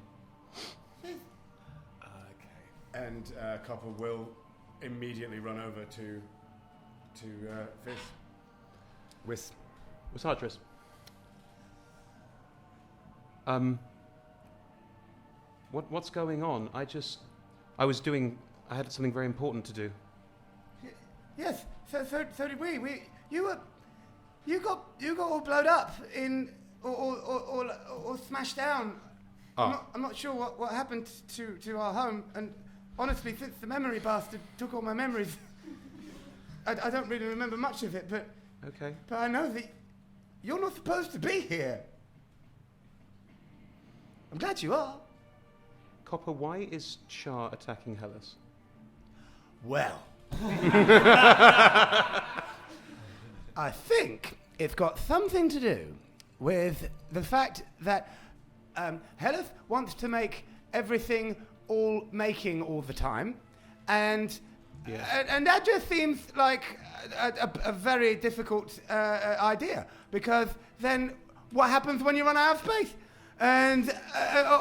And Copper will immediately run over to Fizz. Wisatris. What's going on? I had something very important to do. Yes, so did we. You got all blowed up or smashed down. I'm not sure what happened to our home, and honestly, since the memory bastard took all my memories, I don't really remember much of it, but Okay. But I know that You're not supposed to be here. I'm glad you are. Copper, why is Char attacking Hellas? Well, I think it's got something to do with the fact that Hellas wants to make everything all making all the time, and that just seems like a very difficult idea, because then what happens when you run out of space? And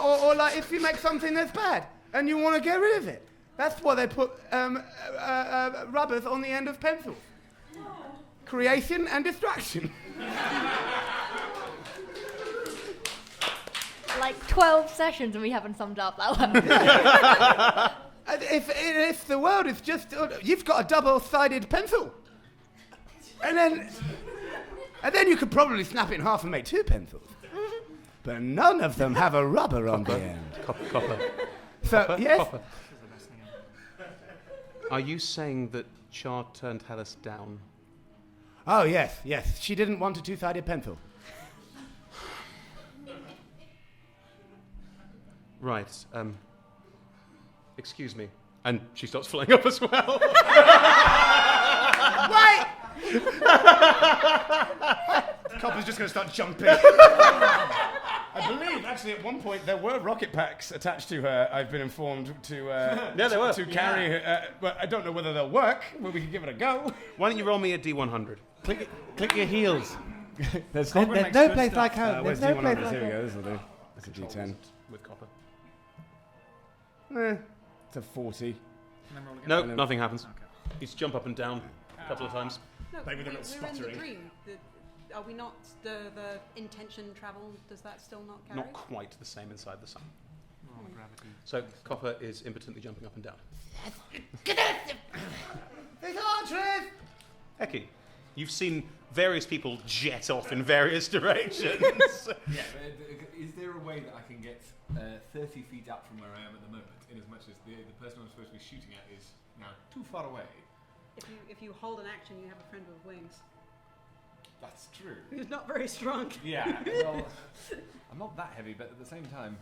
or like if you make something that's bad and you want to get rid of it. That's why they put rubbers on the end of pencils. Creation and distraction. Like 12 sessions and we haven't summed up that one. If the world is just... you've got a double-sided pencil. And then you could probably snap it in half and make 2 pencils. But none of them have a rubber on the end. Copper. So, Copper, yes? Copper. Are you saying that Char turned Hellas down? Oh, yes. She didn't want a 2-sided pencil. Right. Excuse me. And she starts flying up as well. Wait! Copper's just going to start jumping. I believe, actually, at one point there were rocket packs attached to her. I've been informed to yeah, they were. to carry her, but I don't know whether they'll work. But we can give it a go. Why don't you roll me a D100? Click your heels. There's no place like home. Where's There's no place D100? like Here we home. go. This will do. It's a D10. With Copper. It's a 40. No, nothing happens. You just jump up and down a couple of times. No, Like with a little we're in sputtering. the dream. Are we not the intention travel? Does that still not carry? Not quite the same inside the sun. So Copper is impotently jumping up and down. It's archery! Eki, you've seen various people jet off in various directions. Yeah, but is there a way that I can get 30 feet up from where I am at the moment, in as much as the person I'm supposed to be shooting at is now too far away? If you hold an action, you have a friend with wings. That's true. Who's not very strong. Yeah, well, I'm not that heavy, but at the same time...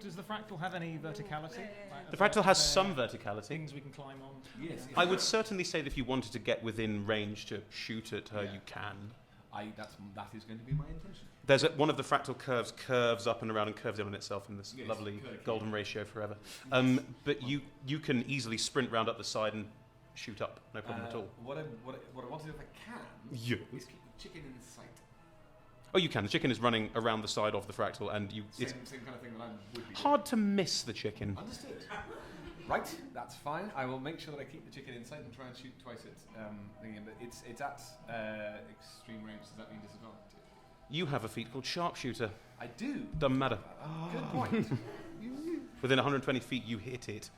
Does the fractal have any verticality? The fractal has some verticality. Things we can climb on? Yes. I would certainly say that if you wanted to get within range to shoot at her, you can. That is going to be my intention. There's one of the fractal curves up and around and curves in on itself in this lovely golden ratio forever. But you can easily sprint round up the side and shoot up, no problem at all. What I want to do if I can is keep the chicken in sight. Oh, you can. The chicken is running around the side of the fractal, and it's Same kind of thing that I would be hard to miss the chicken. Understood. Right, that's fine. I will make sure that I keep the chicken in sight and try and shoot twice at thingy, but it's at extreme range. Does that mean disadvantage? You have a feat called Sharpshooter. I do. Doesn't matter. Good point. Within 120 feet, you hit it.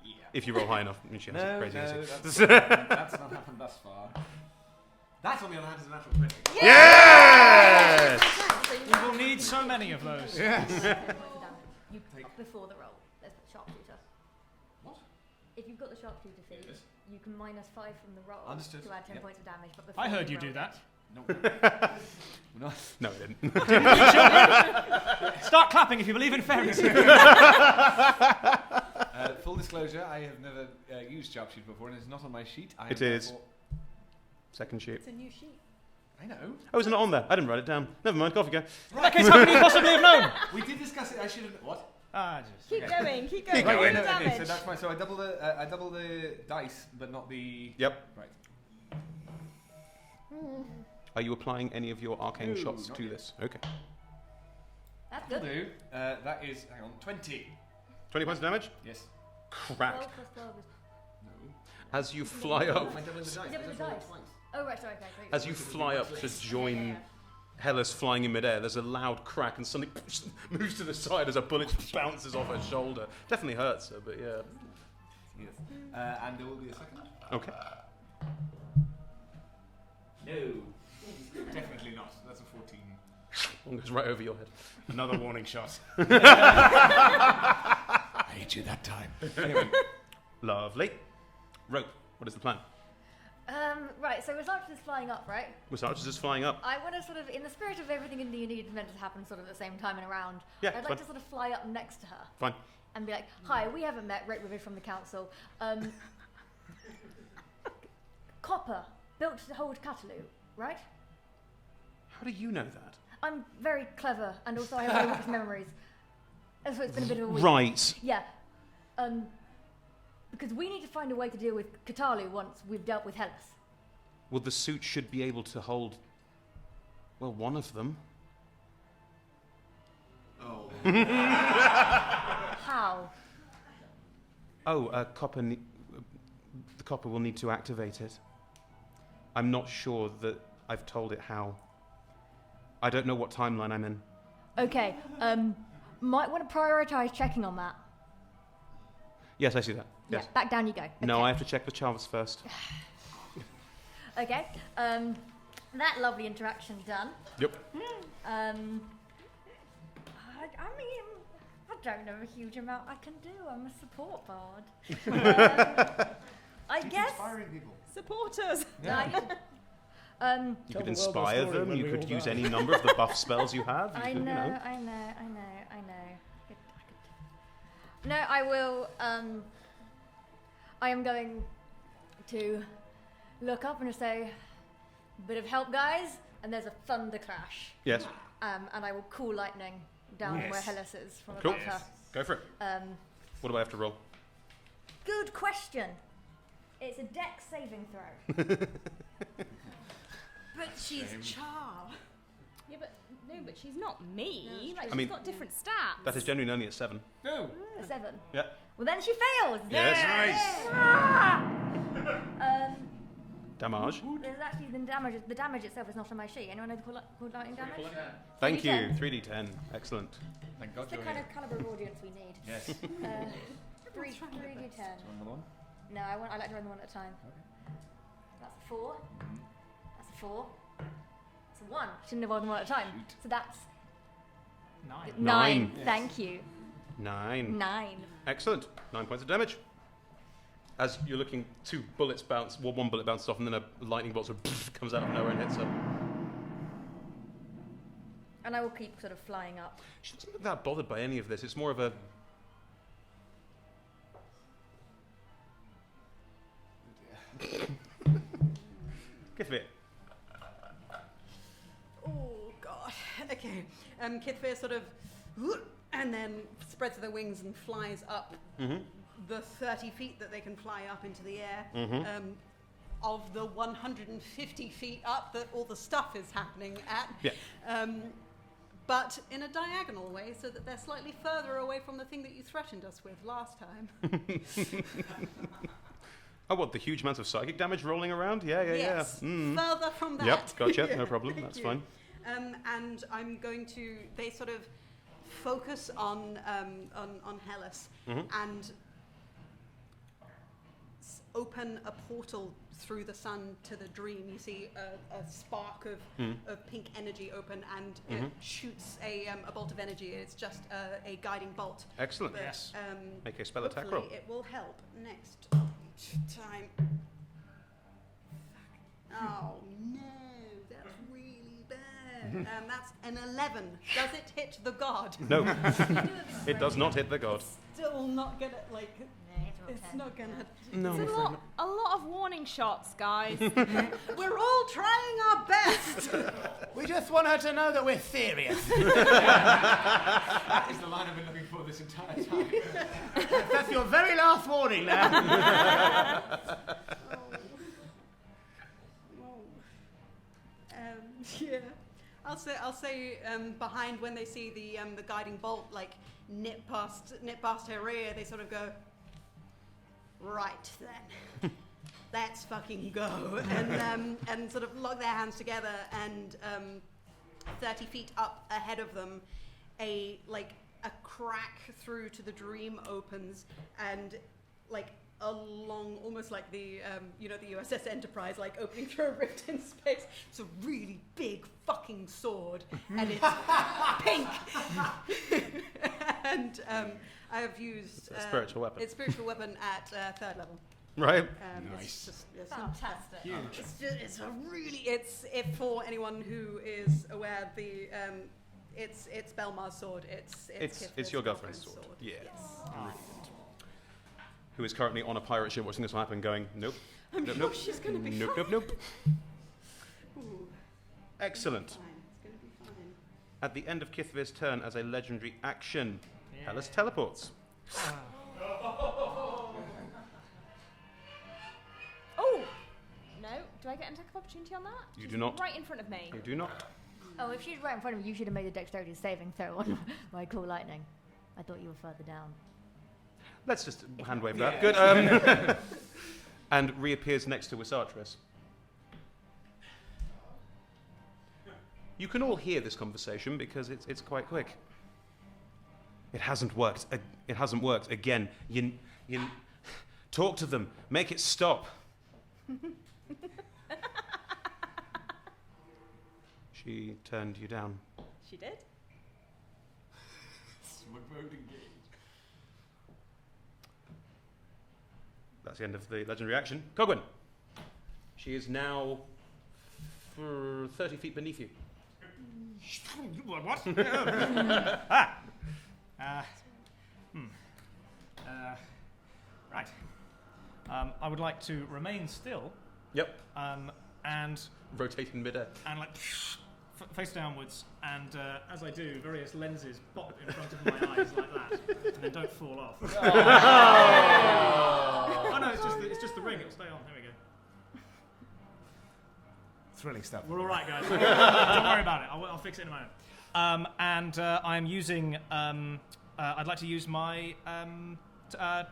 Yeah. If you roll high enough. I mean, she has a crazy that's not happened thus far. That, on the other hand, is a natural 20. Yes! We will need so many of those. Yes. You before the roll. There's the sharpshooter. What? If you've got the sharpshooter feat, Yes. you can minus 5 from the roll Understood. to add 10 Yep. points of damage. But before I heard the you roll do that. No. No. No, I didn't. Start clapping if you believe in fairies. Full disclosure, I have never used sharpshooter before, and it's not on my sheet. It is. Second sheet. It's a new sheet. I know. Oh, is it not on there? I didn't write it down. Never mind, off you go. In that case, how could you possibly have known? We did discuss it. I should have. What? Keep going. Keep Roll going. the Okay, damage. so that's fine. So I double the dice, but not the. Yep. Right. Are you applying any of your arcane No, shots not to yet. this? Okay. That's Will good. do. That is, hang on, 20. 20 points of damage? Yes. Crack. 12 plus 12 is... No. As you fly up, Am I doubling the dice? Is it with the I dice? twice. Oh, right, sorry, okay. as you fly up to join Hellas flying in midair, there's a loud crack and suddenly moves to the side as a bullet bounces off her shoulder. Definitely hurts her, but yeah. Yes. And there will be a second. Okay. No. Definitely not. That's a 14. One goes right over your head. Another warning shot. I hate you that time. Lovely. Rope, what is the plan? Right, so Rosartus is flying up, right? Rosartus is flying up. I want to sort of, in the spirit of everything in the Unity meant to happen sort of at the same time and around, Yeah, I'd like fine. to sort of fly up next to her. Fine. And be like, hi, we haven't met, Rick Rivet from the council. Copper, built to hold Katalu, right? How do you know that? I'm very clever, and also I have very weak memories. And so it's been a bit of a week. Right. Yeah. Because we need to find a way to deal with Katalu once we've dealt with Hellas. Well, the suit should be able to hold, well, one of them. Oh. How? Oh, copper. The copper will need to activate it. I'm not sure that I've told it how. I don't know what timeline I'm in. Okay, might want to prioritize checking on that. Yes, I see that. Yes. Yeah, back down you go. No, Okay. I have to check the Chavs first. Okay, that lovely interaction done. Yep. I mean, I don't know a huge amount I can do. I'm a support bard. I guess. Inspiring people. Supporters. You could inspire them. You could use any number of the buff spells you have. I know. No, I will. I am going to look up and say, "Bit of help, guys!" And there's a thunder clash. Yes. And I will call lightning down where Hellas is from Cool. above her. Go for it. What do I have to roll? Good question. It's a dex saving throw. But she's Char. Yeah, but she's not me. No, Like, I mean- she's got different stats. That is genuinely only at 7. No. A 7. Yeah. Well, then she fails. Yes. Damage. There's actually the damage. The damage itself is not on my sheet. Anyone know the call lightning damage? Thank you. 3d10. 3d10. Excellent. Thank God It's the you're kind here. of caliber of audience we need. Yes. 3d10. Another one? No, I like to run one at a time. That's a 4. That's a 4. It's a 1. Shouldn't have rolled them one at a time. So that's 9. 9. Yes. Thank you. 9. 9. Excellent. 9 points of damage. As you're looking, 2 bullets bounce. Well, 1 bullet bounces off, and then a lightning bolt sort of comes out of nowhere and hits her. And I will keep sort of flying up. She doesn't look that bothered by any of this. It's more of a... Kithvir. Oh god. Okay. Kithvir sort of, and then spreads their wings and flies up the 30 feet that they can fly up into the air. Of the 150 feet up that all the stuff is happening at. Yeah. But in a diagonal way, so that they're slightly further away from the thing that you threatened us with last time. Oh, what, the huge amounts of psychic damage rolling around? Yeah. Yes. Further from that. Yep, gotcha, Yeah, no problem, thank that's you. fine. And I'm going to, they sort of focus on Hellas and open a portal through the sun to the dream. You see a spark of pink energy open, and it shoots a bolt of energy. It's just a guiding bolt. Excellent. But, Yes. Make a spell attack hopefully roll. it will help next time. Oh no, that's really bad. That's an 11. Does it hit the god? No, it does not hit the god. Still not gonna like. It's 10. not gonna. No, It's a lot of warning shots, guys. We're all trying our best. We just want her to know that we're serious. That is the line I've been looking for this entire time. That's your very last warning now. Yeah. I'll say behind when they see the guiding bolt like nip past her ear, they sort of go, right then, let's fucking go, and sort of lock their hands together, and 30 feet up ahead of them, a crack through to the dream opens, and like along, almost like the the USS Enterprise, like opening through a rift in space. It's a really big fucking sword, and it's pink. And I have used It's a spiritual weapon. It's spiritual weapon at 3rd level. Right. It's Fantastic. It's a really if for anyone who is aware it's Belmar's sword. It's your girlfriend's sword. Yeah. Brilliant. Who is currently on a pirate ship watching this happen, going, nope. I'm nope, sure nope. she's going to be nope, fine. nope, nope. Ooh, Excellent. it's going to be fine. At the end of Kithvir's turn, as a legendary action, Hellas teleports. Oh! No. Do I get an attack of opportunity on that? You She's do not. Right in front of me. You do not. Oh, if she's right in front of me, you should have made a dexterity saving throw on my cool lightning. I thought you were further down. Let's just hand wave that. Good. And reappears next to Wisatris. You can all hear this conversation because it's quite quick. It hasn't worked. It hasn't worked. Again, you talk to them. Make it stop. She turned you down. She did? That's the end of the legendary action. Cogwyn. She is now 30 feet beneath you. What? Right. I would like to remain still. Yep. And Rotate in midair. and like face downwards, and as I do, various lenses pop in front of my eyes like that, and then don't fall off. Oh no, it's just the ring. It'll stay on. There we go. Thrilling stuff. We're all right, guys. Don't worry about it. I'll fix it in a moment. I'm using. I'd like to use my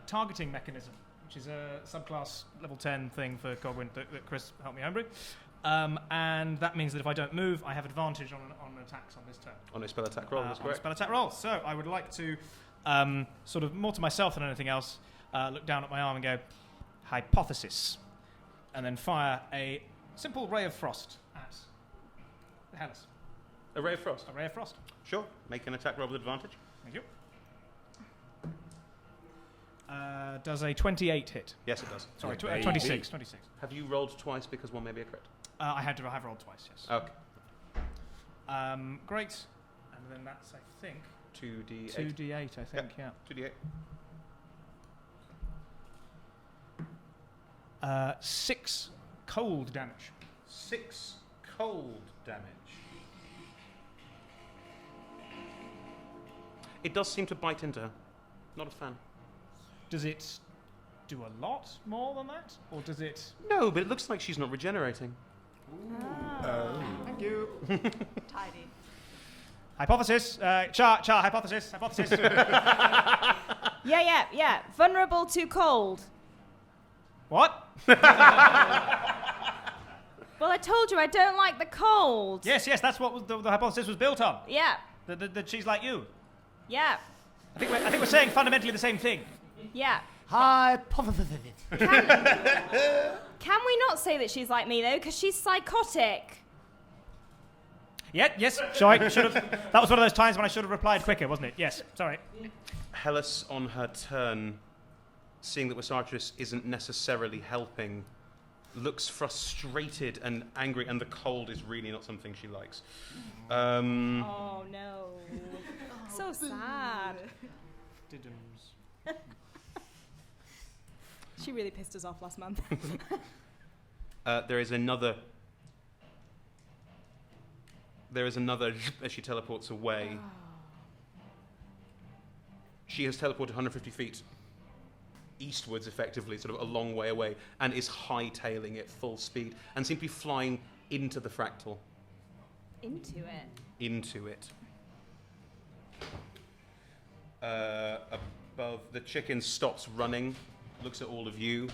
targeting mechanism, which is a subclass level 10 thing for Cogwyn that Chris helped me homebrew. And that means that if I don't move, I have advantage on attacks on this turn. On a spell attack roll, that's On a correct. spell attack roll. So I would like to, sort of more to myself than anything else, look down at my arm and go, hypothesis, and then fire a simple ray of frost at the Hellas. A ray of frost. A ray of frost. Sure. Make an attack roll with advantage. Thank you. Does a 28 hit? Yes, it does. Sorry, Yeah, 26. Have you rolled twice because one may be a crit? I have rolled twice, yes. Okay. Great. And then that's, I think, 2d8. 2d8, I think, yeah. 2d8. 6 cold damage. 6 cold damage. It does seem to bite into her. Not a fan. Does it do a lot more than that? Or does it... No, but it looks like she's not regenerating. Thank you. Tidy. Hypothesis. Char, hypothesis. Yeah. Vulnerable to cold. What? Well, I told you I don't like the cold. Yes, that's what the hypothesis was built on. Yeah. That she's like you. Yeah. I think we're saying fundamentally the same thing. Yeah. Hypothesis. Can we not say that she's like me, though? Because she's psychotic. Yeah, yes, sorry, that was one of those times when I should have replied quicker, wasn't it? Yes, sorry. Hellas, on her turn, seeing that Wisatris isn't necessarily helping, looks frustrated and angry, and the cold is really not something she likes. Oh, no. So sad. She really pissed us off last month. There is another as she teleports away. Oh. She has teleported 150 feet eastwards, effectively, sort of a long way away, and is hightailing it full speed, and seems to be flying into the fractal. Into it. Into it. Above, the chicken stops running, looks at all of you,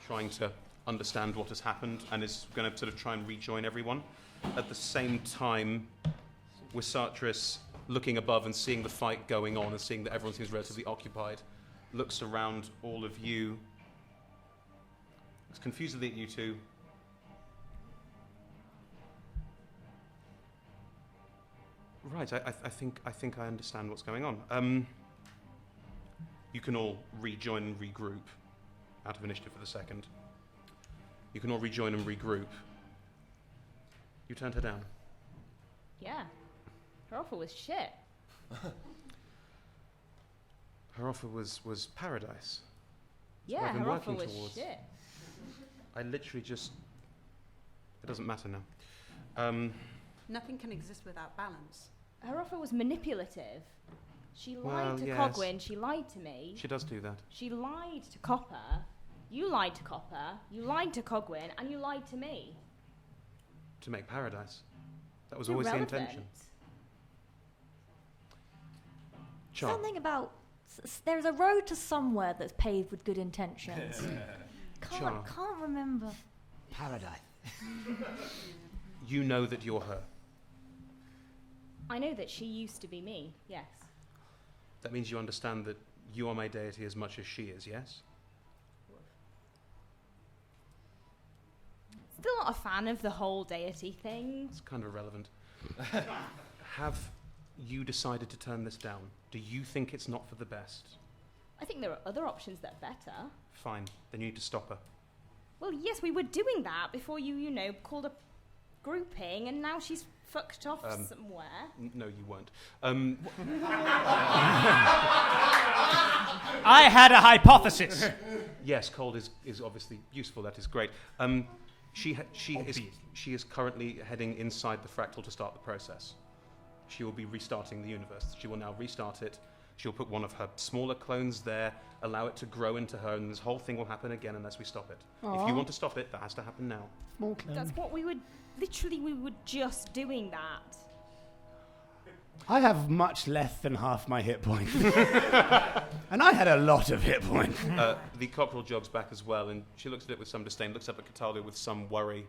trying to understand what has happened, and is going to sort of try and rejoin everyone. At the same time, Wisatris, looking above and seeing the fight going on and seeing that everyone seems relatively occupied, looks around all of you, looks confusedly at you two. Right, I think I understand what's going on. You can all rejoin and regroup. out of initiative for the second. You can all rejoin and regroup. You turned her down. Yeah. Her offer was shit. Her offer was paradise. what Yeah, I've been her offer working was towards. shit. I literally just... It doesn't matter now. Nothing can exist without balance. Her offer was manipulative. She lied Well, to yes. Cogwyn. She lied to me. She does do that. She lied to Copper. You lied to Copper. You lied to Cogwyn, and you lied to me. To make paradise. That was always the intention. Char. Something about there's a road to somewhere that's paved with good intentions. Char. Can't remember. Paradise. You know that you're her. I know that she used to be me, yes. That means you understand that you are my deity as much as she is, yes? Still not a fan of the whole deity thing. It's kind of irrelevant. Have you decided to turn this down? Do you think it's not for the best? I think there are other options that are better. Fine, then you need to stop her. Well, yes, we were doing that before you called a grouping, and now she's fucked off somewhere. No, you weren't. I had a hypothesis. Yes, cold is obviously useful. That is great. She is currently heading inside the fractal to start the process. She will be restarting the universe. She will now restart it. She'll put one of her smaller clones there, allow it to grow into her, and this whole thing will happen again unless we stop it. Aww. If you want to stop it, that has to happen now. Small clone. That's what we were... Literally, we were just doing that. I have much less than half my hit points. And I had a lot of hit points. The cockerel jogs back as well, and she looks at it with some disdain, looks up at Katalu with some worry.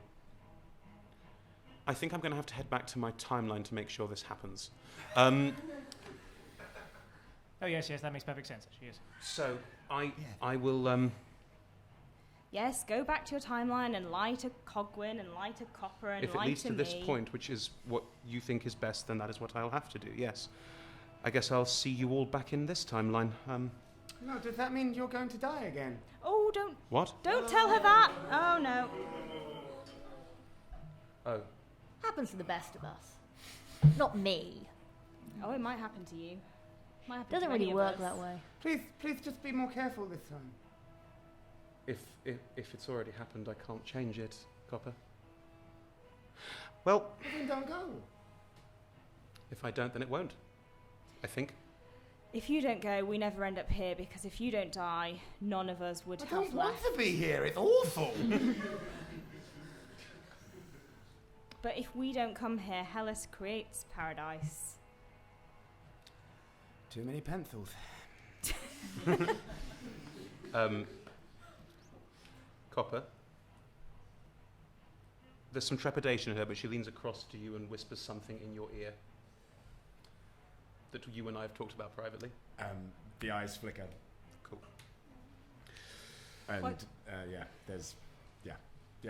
I think I'm going to have to head back to my timeline to make sure this happens. Oh, yes, that makes perfect sense. She is. So, I will... Yes, go back to your timeline and lie to Cogwyn and lie to Copper and If it lie leads to to me. this point, which is what you think is best, then that is what I'll have to do, yes. I guess I'll see you all back in this timeline. No, does that mean you're going to die again? Oh, don't... What? Don't tell her that! Oh, no. Oh. Happens to the best of us. Not me. Oh, it might happen to you. Might happen Doesn't to any really of work us. that way. Please just be more careful this time. If it's already happened, I can't change it, Copper. Well... Then don't go. If I don't, then it won't. I think. If you don't go, we never end up here, because if you don't die, none of us would I have don't want left. to be here. It's awful. But if we don't come here, Hellas creates paradise. Too many pencils. Copper. There's some trepidation in her, but she leans across to you and whispers something in your ear that you and I have talked about privately. The eyes flicker. Cool. And, What? the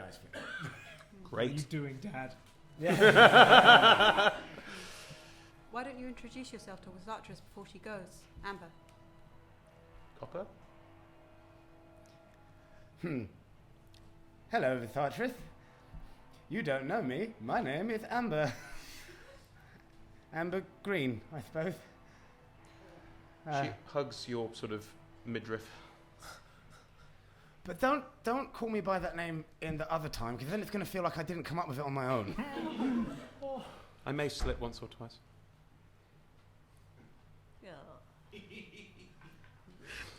eyes flicker. What are you Great. doing, Dad? Why don't you introduce yourself to Wizartress before she goes, Amber? Copper? Hello, Wizartress. You don't know me. My name is Amber. Amber Green, I suppose. She hugs your sort of midriff. But don't call me by that name in the other time, because then it's going to feel like I didn't come up with it on my own. I may slip once or twice.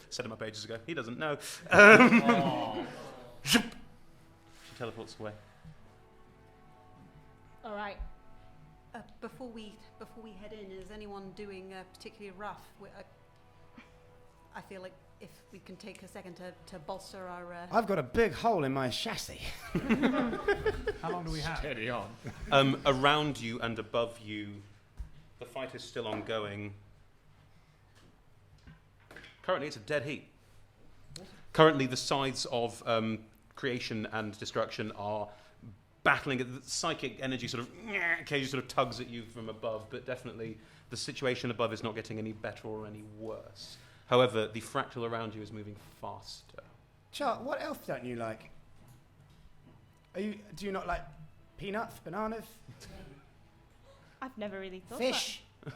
Set him up ages ago. He doesn't know. She teleports away. All right. Before we head in, is anyone doing particularly rough? I feel like if we can take a second to bolster our... I've got a big hole in my chassis. How long do we have? Steady on. Around you and above you, the fight is still ongoing. Currently, it's a dead heat. Currently, the sides of creation and destruction are battling. The psychic energy sort of occasionally sort of tugs at you from above, but definitely the situation above is not getting any better or any worse. However, the fractal around you is moving faster. Char, what else don't you like? Do you not like peanuts, bananas? I've never really thought Fish? that.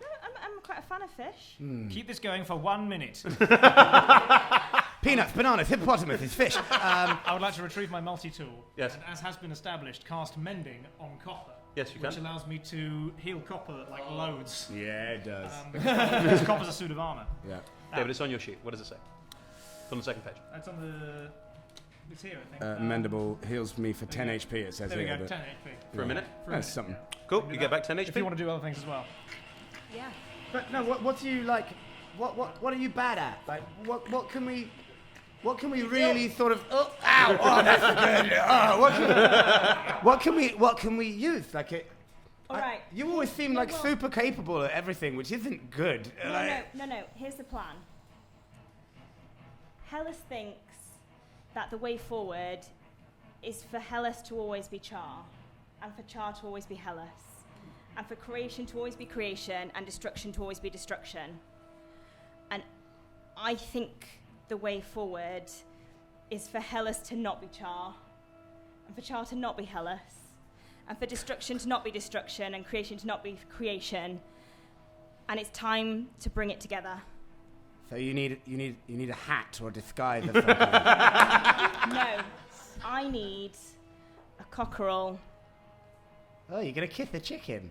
No, I'm quite a fan of fish. Keep this going for 1 minute. Peanuts, bananas, hippopotamus, fish. I would like to retrieve my multi-tool. Yes. And as has been established, cast mending on copper. Yes, you Which can. allows me to heal copper like loads. Yeah, it does. Because copper's a suit of armour. Yeah. David, it's on your sheet. What does it say? It's on the second page. That's on the... It's here, I think. Mendable heals me for 10 HP, it says There we here. go, but 10 HP. For a minute? That's something. Cool. You get back 10 HP. If you want to do other things as well. Yeah. But no, what do you like? What are you bad at? Like, what can we really sort of? Oh, ow! Oh, that's good. Oh, what can we use? Like it. All right. You always seem like super capable at everything, which isn't good. No. Here's the plan. Hellas thinks that the way forward is for Hellas to always be Char, and for Char to always be Hellas, and for creation to always be creation, and destruction to always be destruction. And I think the way forward is for Hellas to not be Char, and for Char to not be Hellas, and for destruction to not be destruction, and creation to not be creation. And it's time to bring it together. So you need a hat or a disguise of something. No, I need a cockerel. Oh, you're gonna kiss a chicken?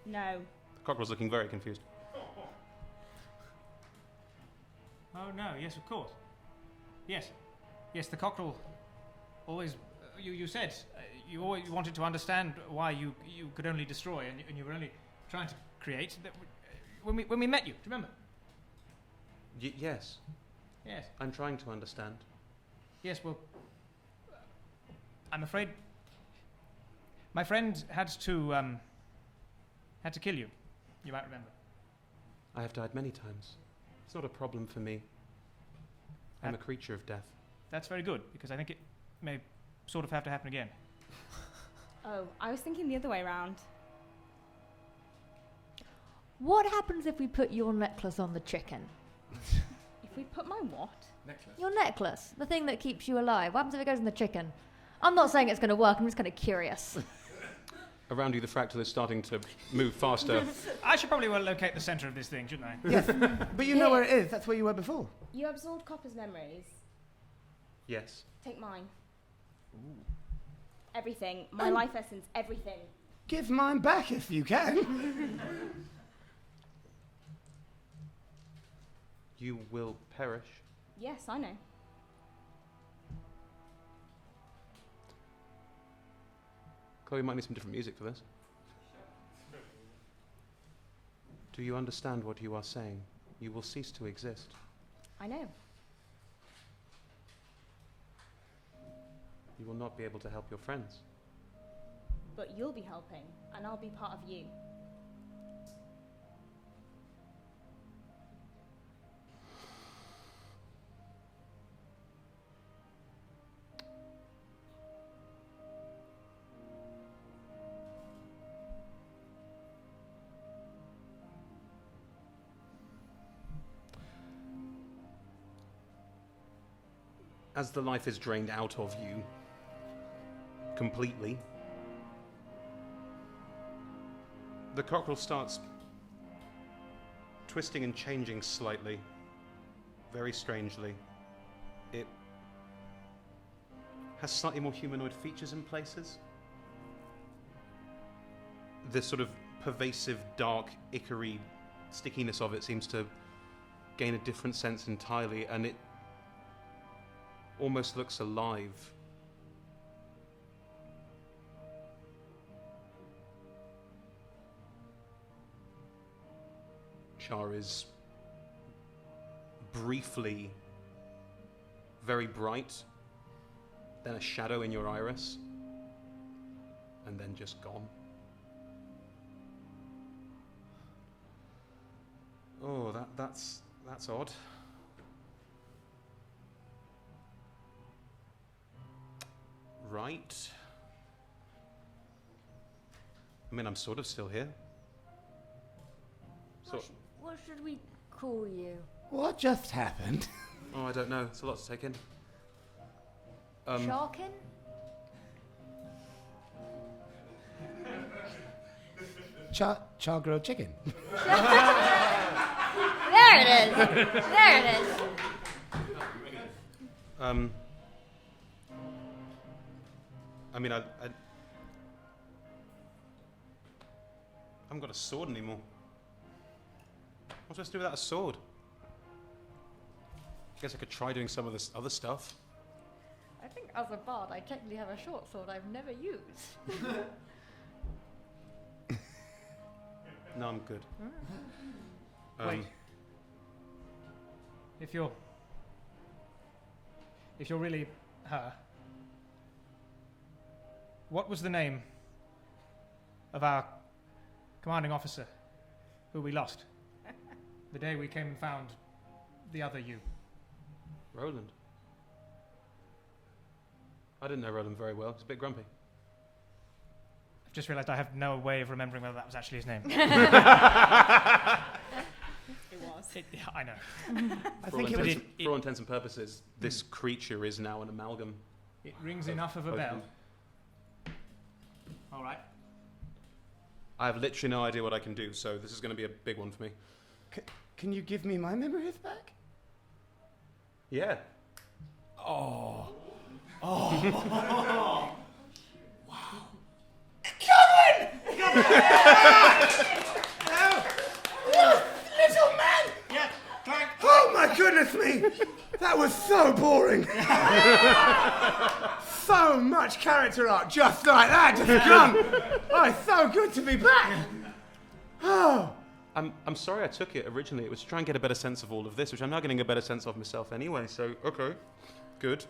No. Cockerel's looking very confused. Oh, no, yes, of course. Yes, the cockerel always... You said you always wanted to understand why you could only destroy and you were only trying to create. That when we met you, do you remember? Yes. Yes. I'm trying to understand. Yes, well, I'm afraid my friend had to kill you. You might remember. I have died many times. It's not a problem for me. I'm a creature of death. That's very good, because I think it may sort of have to happen again. Oh, I was thinking the other way around. What happens if we put your necklace on the chicken? If we put my what? Necklace. Your necklace, the thing that keeps you alive. What happens if it goes in the chicken? I'm not saying it's going to work. I'm just kind of curious. Around you, the fractal is starting to move faster. I should probably well locate the centre of this thing, shouldn't I? Yes, but you know where it is. That's where you were before. You absorbed Copper's memories. Yes. Take mine. Ooh. Everything. My life essence. Everything. Give mine back if you can. You will perish. Yes, I know. Chloe, might need some different music for this. Do you understand what you are saying? You will cease to exist. I know. You will not be able to help your friends. But you'll be helping, and I'll be part of you. As the life is drained out of you completely, the cockerel starts twisting and changing slightly, very strangely. It has slightly more humanoid features in places. The sort of pervasive, dark, ichor-y stickiness of it seems to gain a different sense entirely, and it almost looks alive. Char is briefly very bright, then a shadow in your iris, and then just gone. Oh, that's odd. Right. I mean, I'm sort of still here. So, What should we call you? What just happened? Oh, I don't know. It's a lot to take in. Sharkin? Char grilled chicken. There it is. There it is. I mean, I haven't got a sword anymore. What am I supposed to do without a sword? I guess I could try doing some of this other stuff. I think as a bard, I technically have a short sword I've never used. No, I'm good. Wait. If you're really her, what was the name of our commanding officer who we lost the day we came and found the other you? Roland. I didn't know Roland very well. He's a bit grumpy. I've just realised I have no way of remembering whether that was actually his name. It was. Yeah, I know. For all intents and purposes, this creature is now an amalgam. It rings enough of a bell. All right. I have literally no idea what I can do, so this is going to be a big one for me. Can you give me my memories back? Yeah. Oh. Little man! Yeah, clank. Oh my goodness me! That was so boring. So much character arc just like that, just gone. Oh, it's so good to be back. Oh. I'm sorry I took it originally. It was to try and get a better sense of all of this, which I'm now getting a better sense of myself anyway, so okay. Good.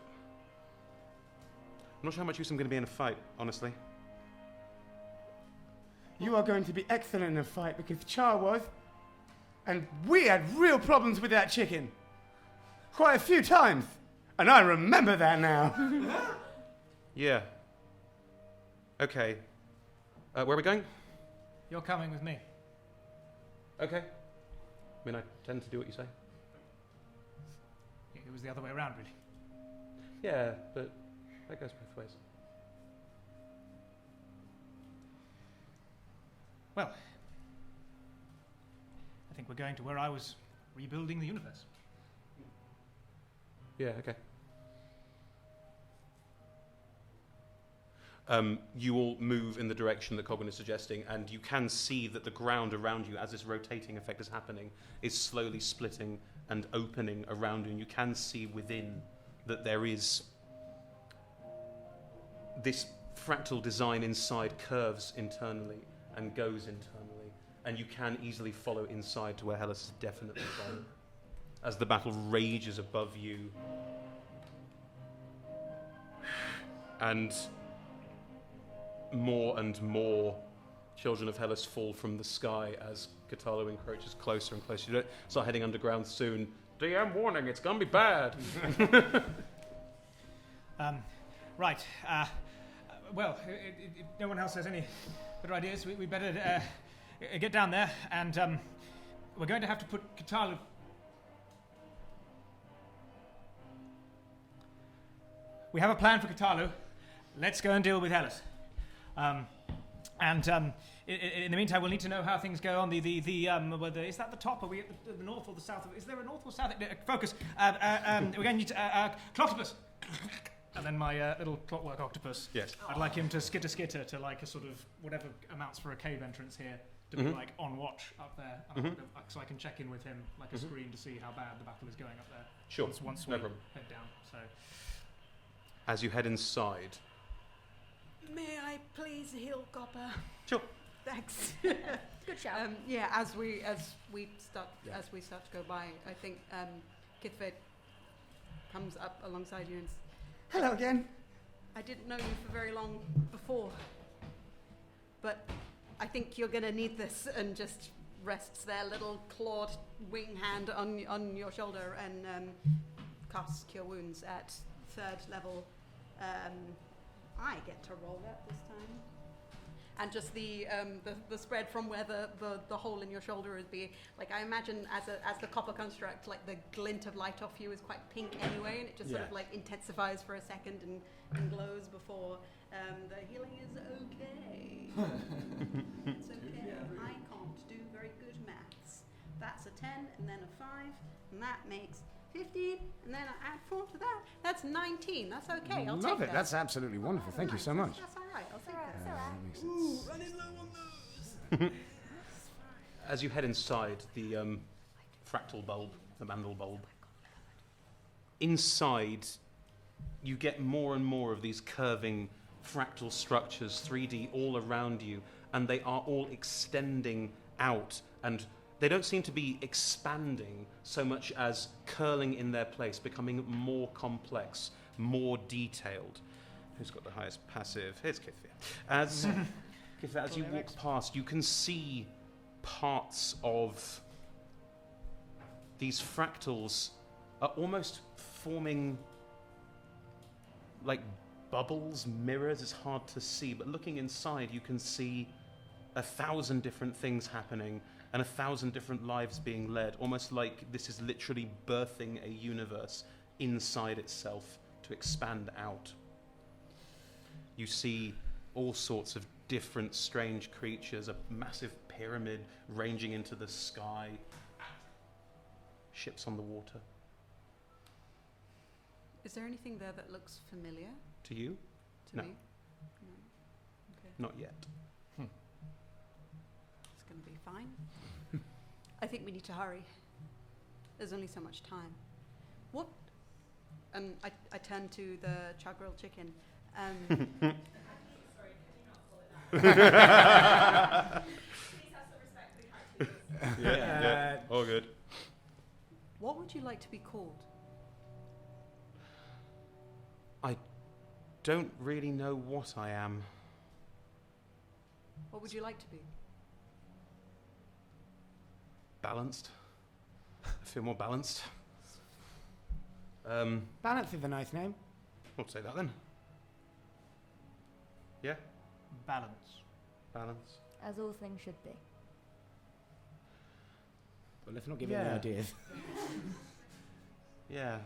I'm not sure how much use I'm going to be in a fight, honestly. You are going to be excellent in a fight because Char was. And we had real problems with that chicken. Quite a few times. And I remember that now. Yeah. Okay. Where are we going? You're coming with me. Okay. I mean, I tend to do what you say. It was the other way around, really. Yeah, but that goes both ways. Well, I think we're going to where I was rebuilding the universe. Yeah, okay. You all move in the direction that Cogwyn is suggesting, and you can see that the ground around you, as this rotating effect is happening, is slowly splitting and opening around you, and you can see within that there is this fractal design inside curves internally and goes internally, and you can easily follow inside to where Hellas is definitely gone. As the battle rages above you, and more children of Hellas fall from the sky as Katalu encroaches closer and closer. You start heading underground soon. DM warning, it's gonna be bad. Right. Well, if no one else has any better ideas, we better get down there, and we're going to have to put Katalu. We have a plan for Katalu. Let's go and deal with Hellas. In the meantime, we'll need to know how things go on whether is that the top? Are we at the north or the south? Is there a north or south? Focus. We're going to need Cloctopus. And then my little clockwork octopus. Yes. I'd like him to skitter to like a sort of whatever amounts for a cave entrance here to be like on watch up there, so I can check in with him like a screen to see how bad the battle is going up there. Sure. Once no we problem. head down. So. As you head inside. May I please heal Copper? Sure. Thanks. Good shout. Yeah, as we start to go by, I think Kithved comes up alongside you and Hello again. I didn't know you for very long before, but I think you're going to need this, and just rests their little clawed wing hand on your shoulder and casts Cure Wounds at 3rd level. I get to roll that this time. and just the spread from where the hole in your shoulder is being. Like I imagine as the copper construct, like the glint of light off you is quite pink anyway, and it just sort of like intensifies for a second and glows before the healing is okay. It's okay. I can't do very good maths. That's a 10 and then a 5, and that makes 15, and then I add 4 to that. That's 19. That's okay. I'll Love take it. that. That's absolutely wonderful. Thank you so much. That's all right. I'll take that. That makes sense. Running low on those. As you head inside the fractal bulb, the mandel bulb, inside you get more and more of these curving fractal structures, 3D, all around you, and they are all extending out, and they don't seem to be expanding so much as curling in their place, becoming more complex, more detailed. Who's got the highest passive? Here's Kithia. As you walk past, you can see parts of these fractals are almost forming like bubbles, mirrors. It's hard to see, but looking inside, you can see 1,000 different things happening and 1,000 different lives being led, almost like this is literally birthing a universe inside itself to expand out. You see all sorts of different strange creatures, a massive pyramid ranging into the sky, ships on the water. Is there anything there that looks familiar To you? to No. me? No. Okay. Not yet. It's going to be fine. I think we need to hurry. There's only so much time. What? And I turn to the char-grilled chicken. Sorry, can you not slow it down? Please have some respect for the characters. Yeah. All good. What would you like to be called? I don't really know what I am. What would you like to be? Balanced. I feel more balanced. Balance is a nice name. I'll say that then. Yeah? Balance. Balance. As all things should be. Well, let's not give it any ideas. Yeah.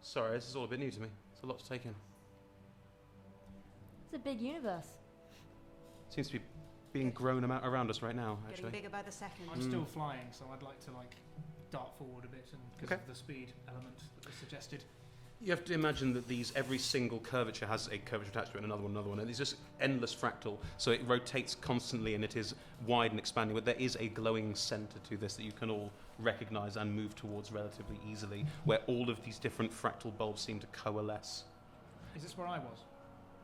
Sorry, this is all a bit new to me. It's a lot to take in. It's a big universe. Seems to be being grown around us right now, Getting actually. bigger by the second. I'm still flying, so I'd like to dart forward a bit, and because Okay. of the speed element that was suggested. You have to imagine that every single curvature has a curvature attached to it, and another one, and it's just endless fractal, so it rotates constantly and it is wide and expanding, but there is a glowing center to this that you can all recognize and move towards relatively easily, where all of these different fractal bulbs seem to coalesce. Is this where I was?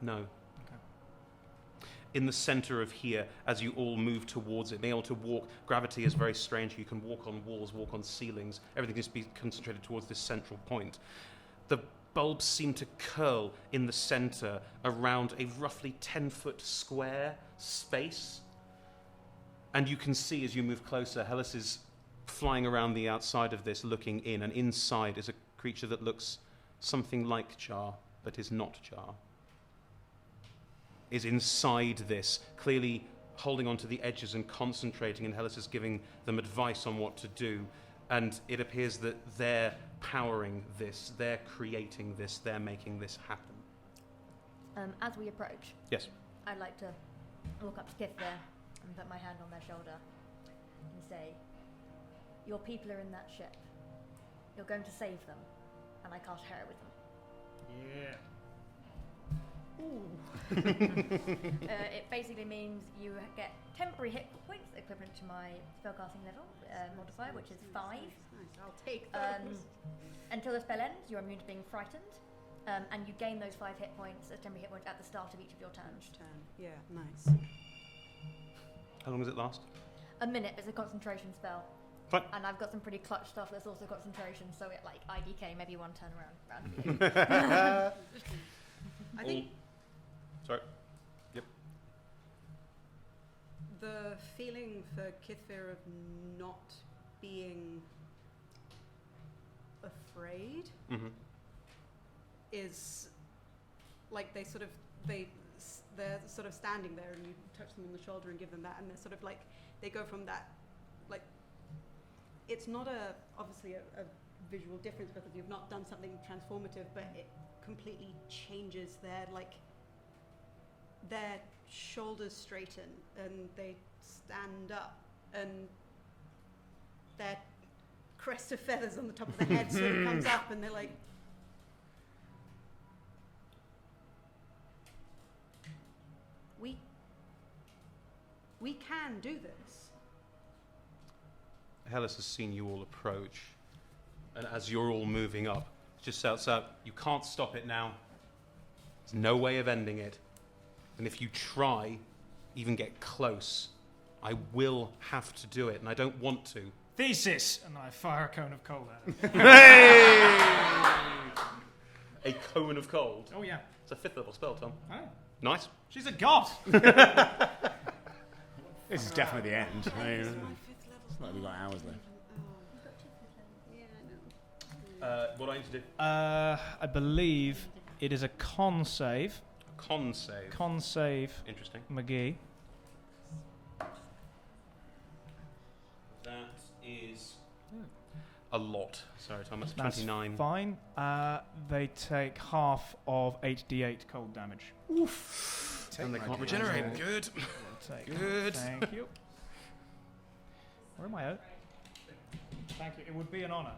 No. Okay. In the center of here, as you all move towards it, being able to walk, gravity is very strange. You can walk on walls, walk on ceilings. Everything needs to be concentrated towards this central point. The bulbs seem to curl in the center around a roughly 10-foot square space. And you can see as you move closer, Hellas is flying around the outside of this, looking in, and inside is a creature that looks something like Char, but is not Char. Is inside this, clearly holding onto the edges and concentrating, and Hellas is giving them advice on what to do. And it appears that they're powering this, they're creating this, they're making this happen. As we approach, Yes. I'd like to walk up to Kith there and put my hand on their shoulder and say, your people are in that ship. You're going to save them, and I can't share it with them. Yeah. It basically means you get temporary hit points equivalent to my spellcasting level modifier, which is 5. Nice. I'll take those. Until the spell ends, you're immune to being frightened, and you gain those 5 hit points as temporary hit points at the start of each of your turns. Yeah, nice. How long does it last? A minute is a concentration spell. Fine. And I've got some pretty clutch stuff that's also concentration, so it IDK, maybe one turn around. I think Sorry. Yep. the feeling for Kithvir of not being afraid Mm-hmm. is like they they're sort of standing there, and you touch them on the shoulder and give them that, and they're sort of like, they go from that, like, it's not obviously a visual difference because you've not done something transformative, but it completely changes their shoulders straighten and they stand up, and their crest of feathers on the top of their head sort of comes up, and they're like, we can do this. Hellas has seen you all approach, and as you're all moving up, just shouts out, "You can't stop it now. There's no way of ending it. And if you try, even get close, I will have to do it, and I don't want to." Thesis! And I fire a cone of cold at her. Hey! A cone of cold. Oh, yeah. It's a 5th level spell, Tom. Oh. Nice. She's a god! This is definitely the end. I mean, it's like we've got hours left. What do I need to do? I believe it is a con save. Con save. Con save. Interesting. McGee. That is a lot. Sorry, Thomas. That's 29. Fine. They take half of 8d8 cold damage. Oof. And they can't regenerate. Good. Good. Thank you. Where am I at? Thank you. It would be an honour.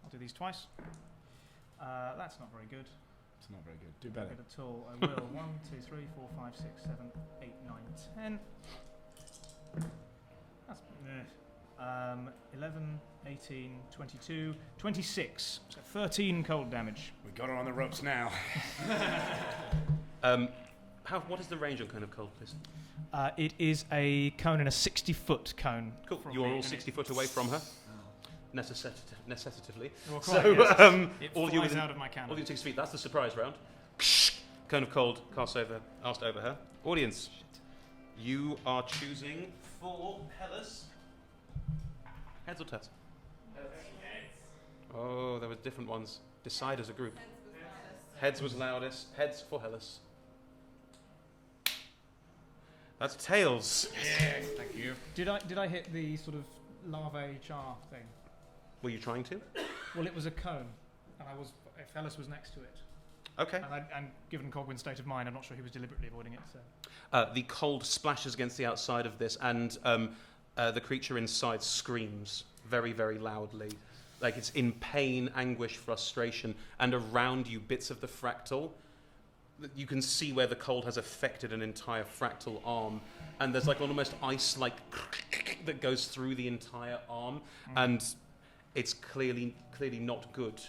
I'll do these twice. That's not very good. It's not very good. Do better. Not good at all. I will. 1, 2, 3, 4, 5, 6, 7, 8, 9, 10. That's 11, 18, 22, 26. So 13 cold damage. We got her on the ropes now. What is the range on cone of cold, please? It is a cone in a 60-foot cone. Cool. You are all 60 foot away from her. Necessitatively. Well, quite, So, yes. It all flies you within, out of my cannon. all you 6 feet. That's the surprise round. Cone of cold asked over her. Audience, you are choosing for Hellas. Heads or tails? Oh, there were different ones. Decide as a group. Heads was loudest. Heads for Hellas. That's tails. Yes, thank you. Did I hit the sort of larvae char thing? Were you trying to? Well, it was a cone, and if Hellas was next to it. Okay. And given Cogwin's state of mind, I'm not sure he was deliberately avoiding it. So. The cold splashes against the outside of this, and the creature inside screams very, very loudly. Like it's in pain, anguish, frustration, and around you, bits of the fractal. You can see where the cold has affected an entire fractal arm, and there's like almost ice-like that goes through the entire arm, and it's clearly not good.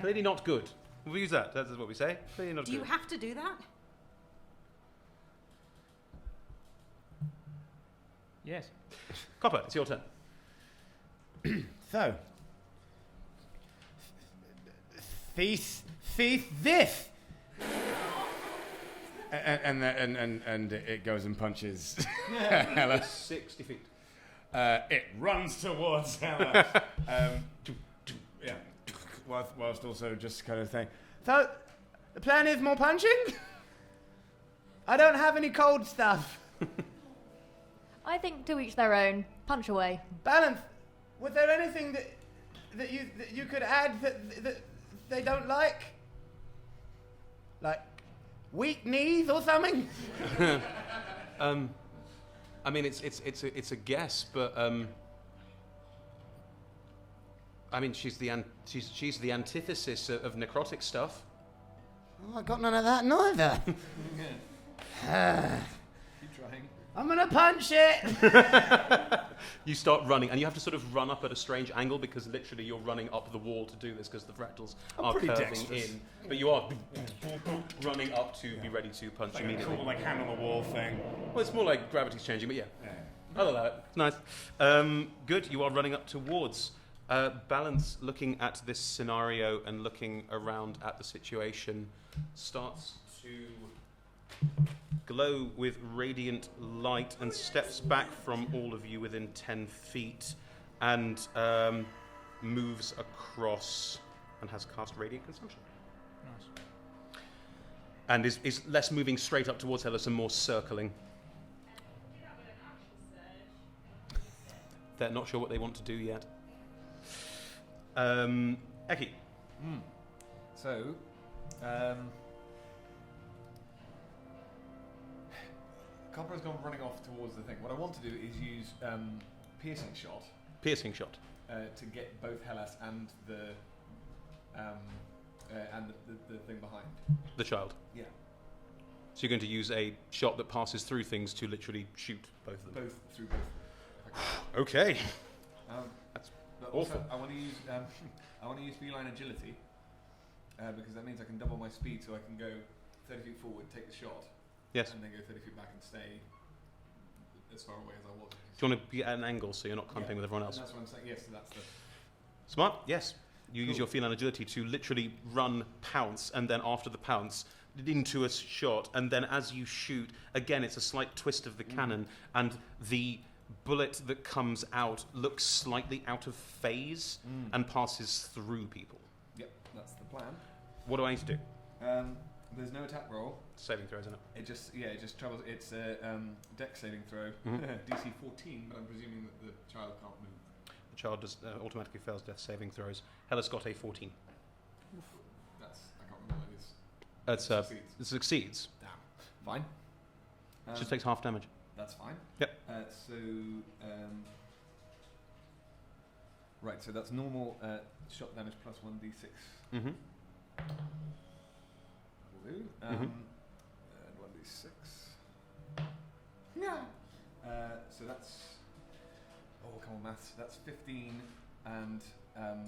Clearly not good. We'll use that. That's what we say. Clearly not good. Do you have to do that? Yes. Copper, it's your turn. So, thief this. And it goes and punches Hella. 60 feet. It runs towards Hella. Yeah. Whilst also just kind of saying, So, the plan is more punching? I don't have any cold stuff. I think to each their own. Punch away. Balance. Was there anything that you could add that they don't like? Like weak knees or something? I mean, it's a guess, but I mean, she's the antithesis of necrotic stuff. Oh, I got none of that neither. Keep trying. I'm gonna punch it. You start running, and you have to sort of run up at a strange angle because literally you're running up the wall to do this because the fractals are pretty curving dexterous. in. But you are running up to be ready to punch like immediately. a cool, like hand on the wall thing. Well, it's more like gravity's changing, but yeah. I'll allow it. It's nice. Good. You are running up towards. Balance, looking at this scenario and looking around at the situation, starts to glow with radiant light and steps back from all of you within 10 feet and moves across and has cast Radiant Consumption. Nice. and is less moving straight up towards Hellas and more circling. They're not sure what they want to do yet. Eki. So, Copper's gone running off towards the thing. What I want to do is use piercing shot. Piercing shot. To get both Hellas and the thing behind. The child. Yeah. So you're going to use a shot that passes through things to literally shoot both of them. Both through both. Okay. That's awful. Also, I want to use feline agility because that means I can double my speed, so I can go 30 feet forward, take the shot, yes, and then go 30 feet back and stay as far away as I was. Do you want to be at an angle so you're not clumping with everyone else? And that's what I'm saying. Yes, so that's the smart. Yes, you use your feline agility to literally run, pounce, and then after the pounce into a shot, and then as you shoot, again it's a slight twist of the cannon, and the bullet that comes out looks slightly out of phase and passes through people. Yep, that's the plan. What do I need to do? There's no attack roll. Saving throw, isn't it? It just travels. It's a dex saving throw, DC 14, but I'm presuming that the child can't move. The child does automatically fails death saving throws. Hellas got a 14. I can't remember what it is. It succeeds. Damn. Fine. Just takes half damage. That's fine. Yep. Right, so that's normal shot damage plus 1d6. Mm-hmm. Will do. And 1d6. Yeah. So that's... Oh, come on, maths. That's 15 and 19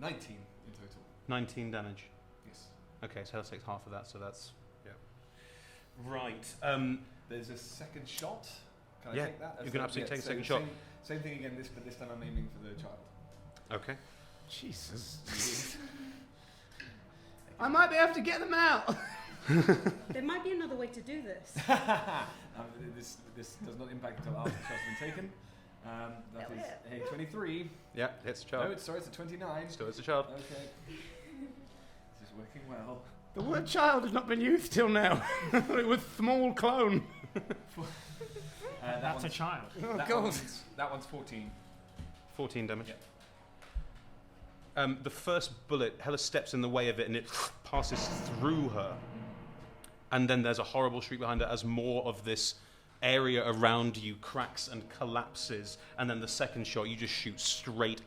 in total. 19 damage. Yes. Okay, so Hellas takes half of that, so that's... Yeah. Right. There's a second shot. Can I take that? You can absolutely take a second shot. Same thing again, but this time I'm aiming for the child. Okay. Jesus. I might be able to get them out. There might be another way to do this. This does not impact until after the shot's been taken. That is a 23. Yeah, hits the child. No, it's a 29. Still hits the child. Okay. This is working well. The word child has not been used till now. It was small clone. That's a child. Oh, God. That one's 14. 14 damage. Yeah. The first bullet, Hellas steps in the way of it and it passes through her. And then there's a horrible shriek behind her as more of this area around you cracks and collapses. And then the second shot you just shoot straight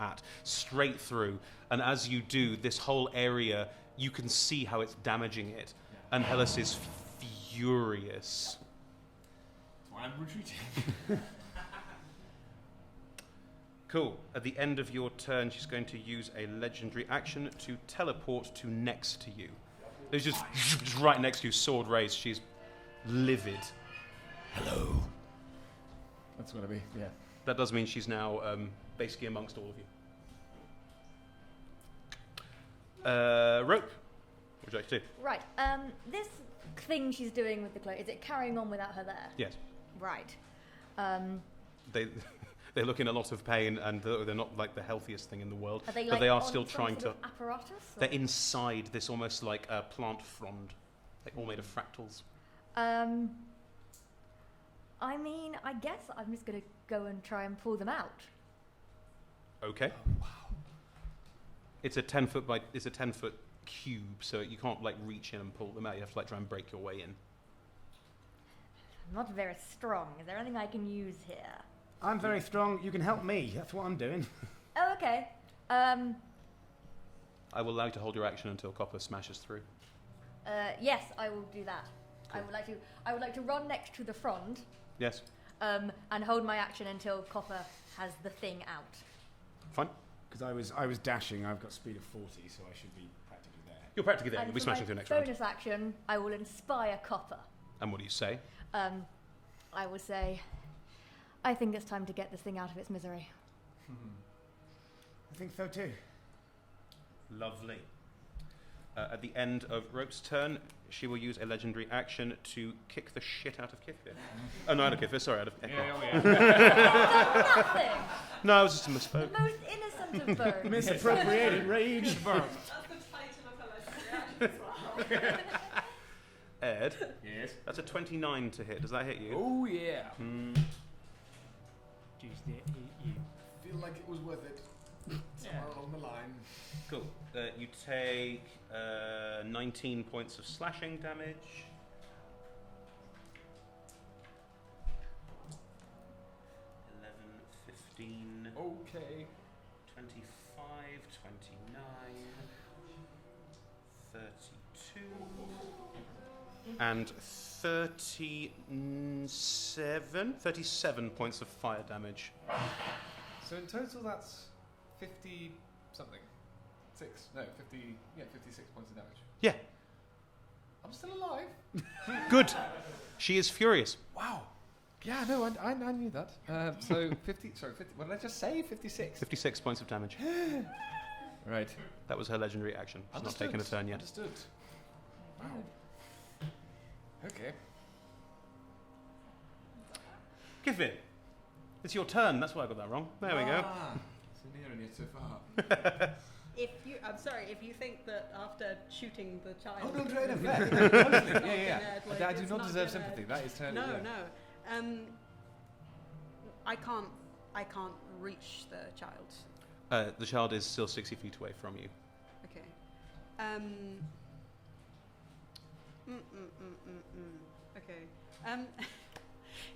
through. And as you do, this whole area, you can see how it's damaging it. Yeah. And Hellas is furious. That's why I'm retreating. Cool. At the end of your turn, she's going to use a legendary action to teleport to next to you. It's just right next to you, sword raised. She's livid. Hello. That's going to be, yeah. That does mean she's now basically amongst all of you. Rope. What would you like to do? Right. This thing she's doing with the cloak, is it carrying on without her there? Yes. Right. They look in a lot of pain, and they're not like the healthiest thing in the world. Are they, but they are on still some trying sort to. of apparatus? They're inside this almost like a plant frond, like all made of fractals. I mean, I guess I'm just going to go and try and pull them out. Okay. Oh, wow. It's a 10-foot cube, so you can't like reach in and pull them out. You have to like try and break your way in. I'm not very strong. Is there anything I can use here? I'm very strong. You can help me. That's what I'm doing. Oh, okay. I will allow you to hold your action until Copper smashes through. Yes, I will do that. Cool. I would like to run next to the frond. Yes. And hold my action until Copper has the thing out. Fine. Because I was dashing. I've got speed of 40, so I should be practically there. You're practically there. And You'll be for smashing my through next bonus round. action, I will inspire Copper. And what do you say? I will say, I think it's time to get this thing out of its misery. I think so too. Lovely. At the end of Rope's turn, she will use a legendary action to kick the shit out of Kithvir. Oh, no, out of Kithvir, sorry, out of Ekor. Nothing! No, it was just a misspoke. The most innocent of birds. Misappropriated rage. That's the title of her legendary action as well. Ed. Yes. That's a 29 to hit. Does that hit you? Oh yeah. Jeez, the you. Feel like it was worth it. Somewhere along the line. Cool. You take 19 points of slashing damage. 15. Okay. 25, 29, 32, and 37 points of fire damage. So in total, that's 50 something. 56 points of damage. Yeah. I'm still alive. Good. She is furious. Wow. Yeah, no, I knew that. So 50. What did I just say? 56. 56 points of damage. Right. That was her legendary action. She's not taken a turn yet. Understood. Wow. Okay. Give it. It's your turn. That's why I got that wrong. There we go. So near and yet so far. I'm sorry, if you think that after shooting the child... Oh, no, right, yeah. I do not deserve sympathy. That is totally... No. I can't reach the child. The child is still 60 feet away from you. Okay. Okay.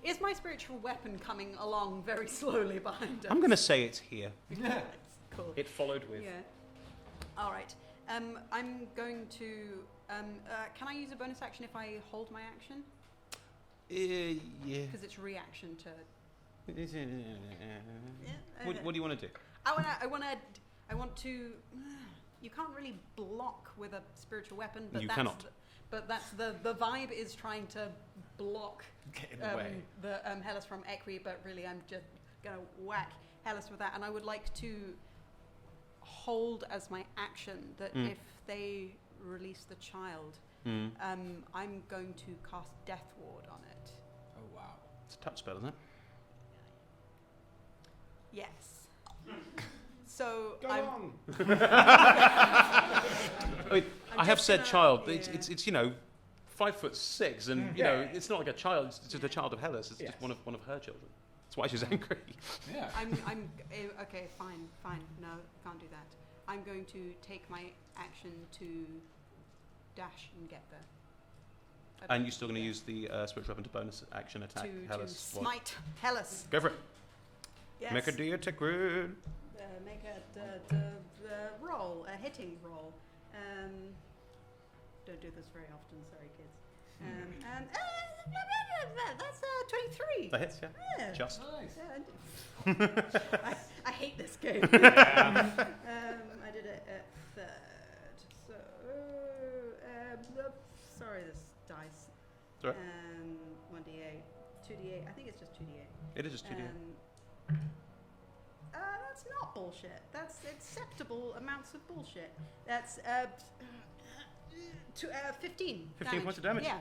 Is my spiritual weapon coming along very slowly behind us? I'm going to say it's here. Yeah. Cool. It followed with. Yeah. All right. I'm going to... can I use a bonus action if I hold my action? Yeah. Because it's reaction to... What do you want to do? I want to... You can't really block with a spiritual weapon, but You that's cannot. But that's the vibe is trying to block Get in the way. the Hellas from Equi, but really I'm just going to whack Hellas with that. And I would like to hold as my action that if they release the child, I'm going to cast Death Ward on it. Oh, wow. It's a touch spell, isn't it? Yes. So Go I'm... on. I mean, I have said gonna- child. yeah. It's 5'6", and it's not like a child. It's just a child of Hellas. It's just one of her children. That's why she's angry. Yeah. I'm okay. Fine. No, can't do that. I'm going to take my action to dash and get there. And you're still going to use the spiritual weapon to bonus action attack to Hellas. smite Hellas. Go for it. Yes. Make a d8 roll. Make a roll, a hitting roll. Don't do this very often, sorry kids. That's 23. That hits, yeah. Yeah. Just. Nice. I hate this game. I did it at third. So, sorry, this dice. Sorry. 1d8, 2d8. I think it's just 2d8. It is just 2d8. That's not bullshit. That's acceptable amounts of bullshit. That's 15. 15 points of damage. Yeah.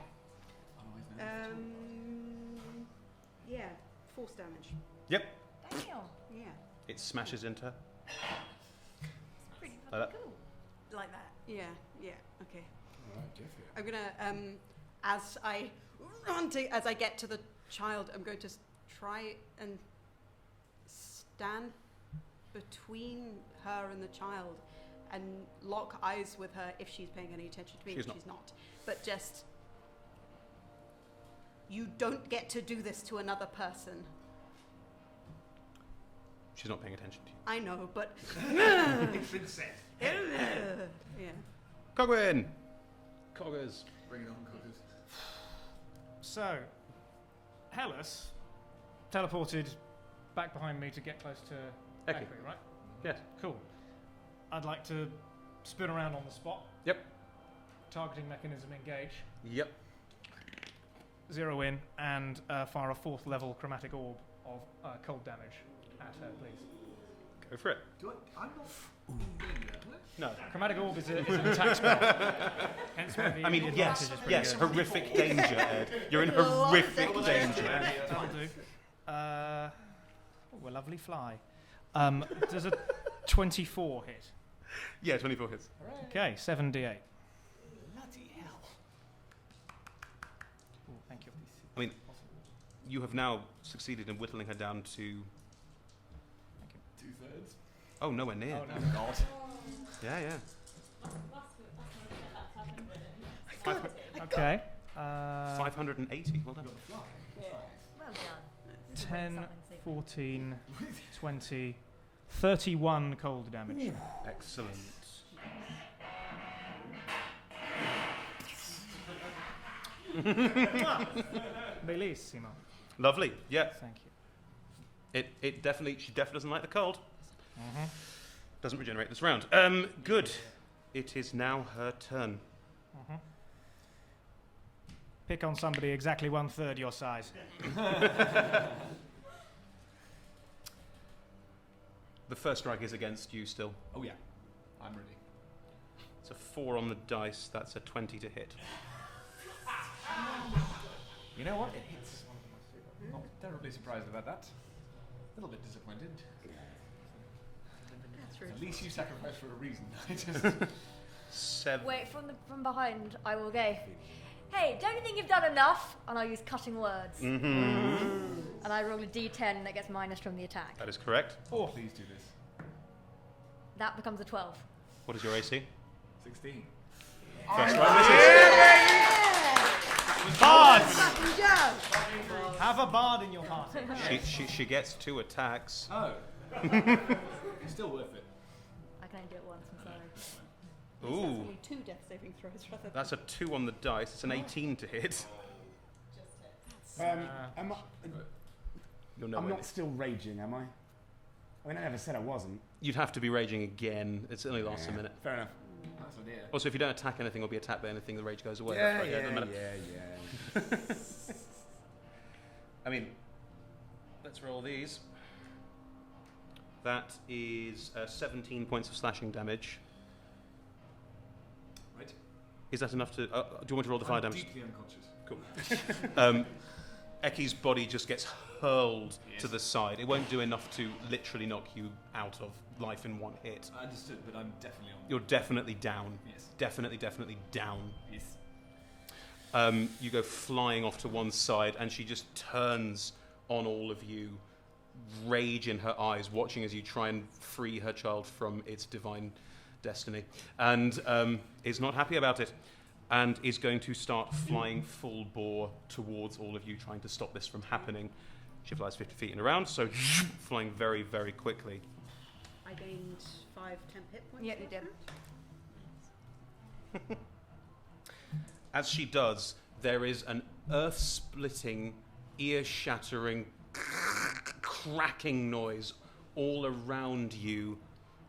Yeah, force damage. Yep. Damn. Yeah. It smashes into her. Pretty Like that? cool. Like that. Yeah. Okay. Alright, different. I'm gonna as I get to the child, I'm going to try and stand between her and the child and lock eyes with her if she's paying any attention to me. She's She's not. But just, you don't get to do this to another person. She's not paying attention to you. I know, but It's been said. yeah. Cogwin! Coggers. Bring it on, cookers. So, Hellas teleported back behind me to get close to Equi. Equi, right? Yes. Cool. I'd like to spin around on the spot. Yep. Targeting mechanism engage. Yep. Zero in and fire a 4th level chromatic orb of cold damage at her, please. Go for it. I'm not in danger, am I? No. Chromatic orb is an attack spell. Hence why the I mean, advantage is pretty yes, good. horrific danger, Ed. You're in horrific danger. That'll do. A lovely fly. Does a 24 hit? Yeah, 24 hits. Okay, 7d8. Bloody hell. I mean, you have now succeeded in whittling her down to... 2/3. Oh, nowhere near. Oh, no, God. Yeah. Okay. 580. Well done. Well done. 10, 14, 20, 31 cold damage. Excellent. Bellissimo. Lovely. Yeah. Thank you. She definitely doesn't like the cold. Doesn't regenerate this round. Good. It is now her turn. Pick on somebody exactly 1/3 your size. The first strike is against you still. Oh, yeah. I'm ready. It's a 4 on the dice. That's a 20 to hit. You know what? It hits. Not terribly surprised about that. A little bit disappointed. At least you sacrificed for a reason. I just... 7. Wait, from behind, I will go, hey, don't you think you've done enough? And I'll use cutting words. And I roll a d10 that gets minus from the attack. That is correct. Oh, please do this. That becomes a 12. What is your AC? 16. First strike misses. Bards! Have a bard in your party. She gets 2 attacks. Oh. Still worth it. I can only do it once, I'm sorry. Ooh. Only 2 death saving throws rather than... That's a 2 on the dice. It's an 18 to hit. I'm You're nowhere not near. still raging, am I? I mean, I never said I wasn't. You'd have to be raging again. It only lasts a minute. Fair enough. That's an idea. Also, if you don't attack anything or be attacked by anything, the rage goes away. Yeah, That's right, it doesn't matter. yeah. I mean, let's roll these. That is 17 points of slashing damage. Right. Is that enough to... do you want to roll the fire I'm damage? deeply unconscious. Cool. Eki's body just gets hurled to the side. It won't do enough to literally knock you out of life in one hit. I understood, but I'm definitely on. You're definitely down. Yes. Definitely down. Yes. You go flying off to one side, and she just turns on all of you, rage in her eyes, watching as you try and free her child from its divine destiny, and is not happy about it, and is going to start flying full bore towards all of you, trying to stop this from happening. She flies 50 feet in a round, so flying very, very quickly. I gained 5 temp hit points. Yeah, you did. As she does, there is an earth-splitting, ear-shattering, cracking noise all around you,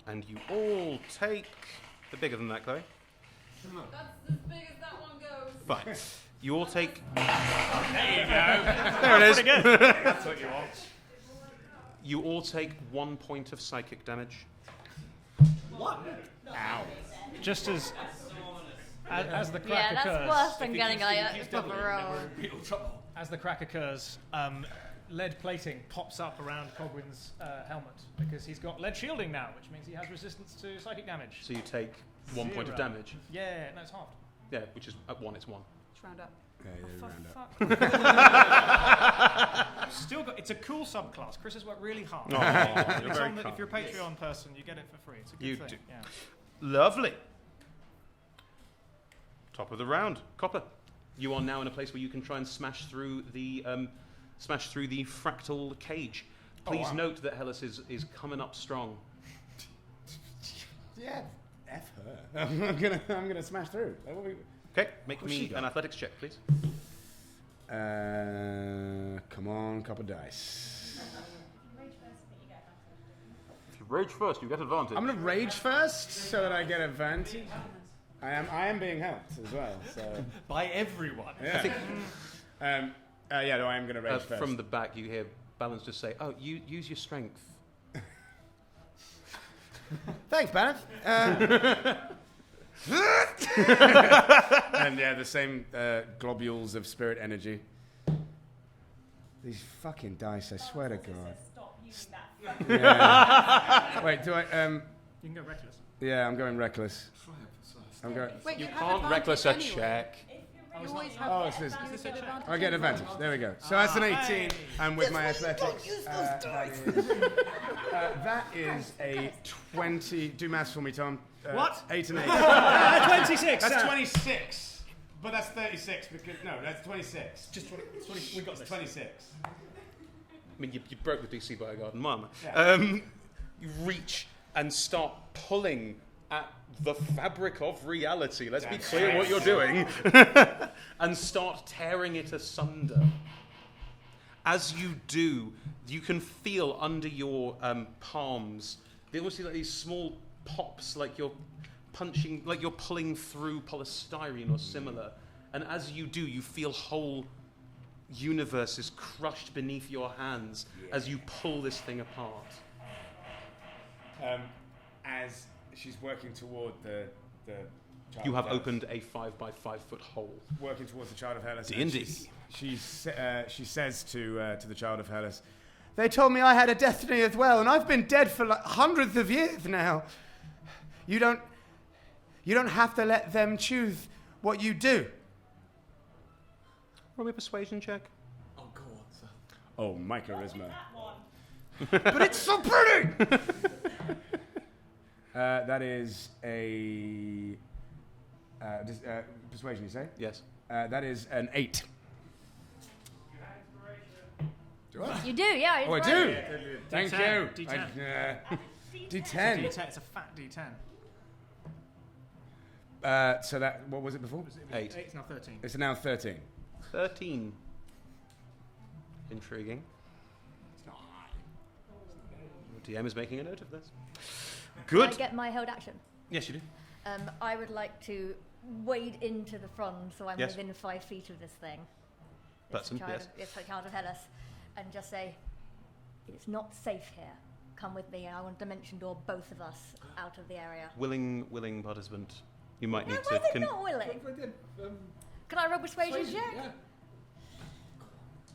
and you all take... A bit bigger than that, Chloe. That's as big as that one goes. Fine. You all take... There you go. There it is. Pretty good. That's what you want. You all take 1 point of psychic damage. What? Ow. Just as the crack Yeah, occurs... that's worse than getting like a proper roll. Real trouble. As the crack occurs, lead plating pops up around Cogwin's helmet because he's got lead shielding now, which means he has resistance to psychic damage. So you take 1 point of 0. damage. Yeah, no, it's halved. Yeah, which is at 1, it's 1. Let's round up. Still got. It's a cool subclass. Chris has worked really hard. Oh, you're very if you're a kind. Patreon person, you get it for free. It's a good You thing. do. Yeah. Lovely. Top of the round. Copper. You are now in a place where you can try and smash through the fractal cage. Please note that Hellas is coming up strong. Yeah, F her. I'm gonna smash through. Okay, make What's she me got? an athletics check, please. Come on, couple dice. If you rage first, you get advantage. I'm gonna rage first so that I get advantage. I am being helped as well. So By everyone. yeah. No, I am gonna rage first. From the back, you hear Balance just say, "Oh, you use your strength." Thanks, Banff. And yeah, the same globules of spirit energy. These fucking dice, I swear to God. Stop using that. Yeah. Wait, do I? You can go reckless. Yeah, I'm going reckless. I'm going. Wait, You have can't advantage reckless a anyway. check. If you're You always have Oh, it's this. advantage. I get an advantage. There we go. So that's an 18, and with my athletics, that is a 20. Do maths for me, Tom. What? 8 and 8. 26. That's 26. But that's 36 because that's 26. Just 20. We got this. 26. I mean, you broke the DC by a garden mile. Yeah. You reach and start pulling at the fabric of reality. Let's be clear what you're doing. And start tearing it asunder. As you do, you can feel under your palms, they almost see like these small pops, like you're punching, like you're pulling through polystyrene or similar. And as you do, you feel whole universes crushed beneath your hands as you pull this thing apart. As she's working toward the child You of have Hellas. opened a 5 by 5 foot hole. Working towards the child of Hellas. D&D. She says to the child of Hellas, They told me I had a destiny as well, and I've been dead for like hundreds of years now. You don't have to let them choose what you do. Roll me a persuasion check. Oh, go on, sir. "Oh, my charisma." But it's so pretty! That is a persuasion. You say? Yes. That is an 8. Do I? You do, yeah. Oh, I it's do. right. Thank D10. you. D10. D10. D10. It's a fat D10. So that, what was it before? 8. It's now 13. It's now 13. 13. Intriguing. It's not high. The DM is making a note of this. Can I Good. get my held action? Yes, you do. I would like to wade into the front so I'm Yes. within 5 feet of this thing. That's It's the yes. It's the child of Hellas. And just say, it's not safe here. Come with me. I want a dimension door, both of us, out of the area. Willing participant. You might No, need why to. is it not willing? Can I roll persuasion check? Yeah.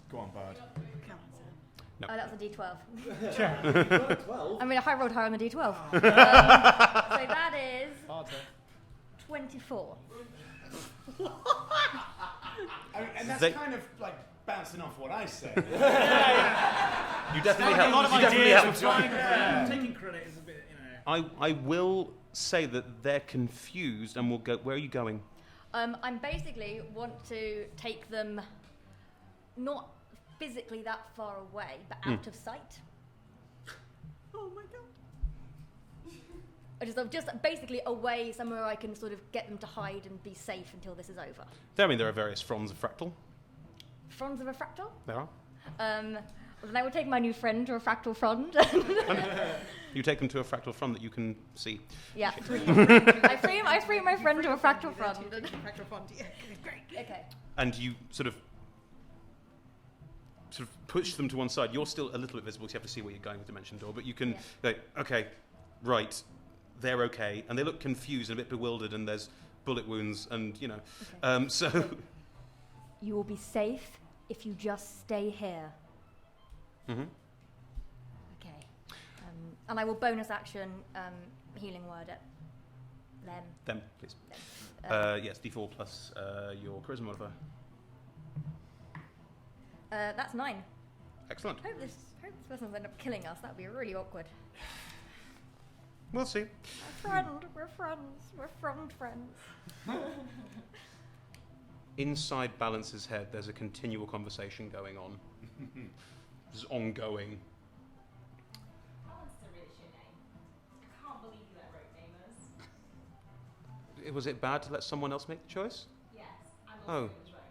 Go on, Bard. Come on, sir. No. Oh, that's a D12. 12. I mean, I rolled higher on the D12. So that is 24. And that's They- kind of like bouncing off what I said. You definitely have. A lot of you definitely ideas. have. I'm trying. Taking credit is a bit, I will say that they're confused and will go. Where are you going? I'm basically want to take them not physically that far away, but out of sight. Oh my god. Just basically away somewhere I can sort of get them to hide and be safe until this is over. I mean, there are various fronds of fractal. Fronds of a fractal? There are. Then I will take my new friend to a fractal frond. You take them to a fractal frond that you can see. Yeah. I free my friend to a fractal frond. Fractal font. Yeah, great. Okay. And you sort of push them to one side. You're still a little bit visible, so you have to see where you're going with Dimension Door. But you can go, okay, right, they're okay, and they look confused and a bit bewildered, and there's bullet wounds, and Okay. so. You will be safe if you just stay here. Mm-hmm. Okay. And I will bonus action healing word at them. Them, please. Them. Yes, D4 plus your charisma modifier. That's 9. Excellent. Hope this person's end up killing us. That would be really awkward. We'll see. We're friends. Inside Balance's head, there's a continual conversation going on. It's ongoing. Balance is a really shit name. I can't believe you let Rope name us. Was it bad to let someone else make the choice? Yes, and Oh. also it was Rope.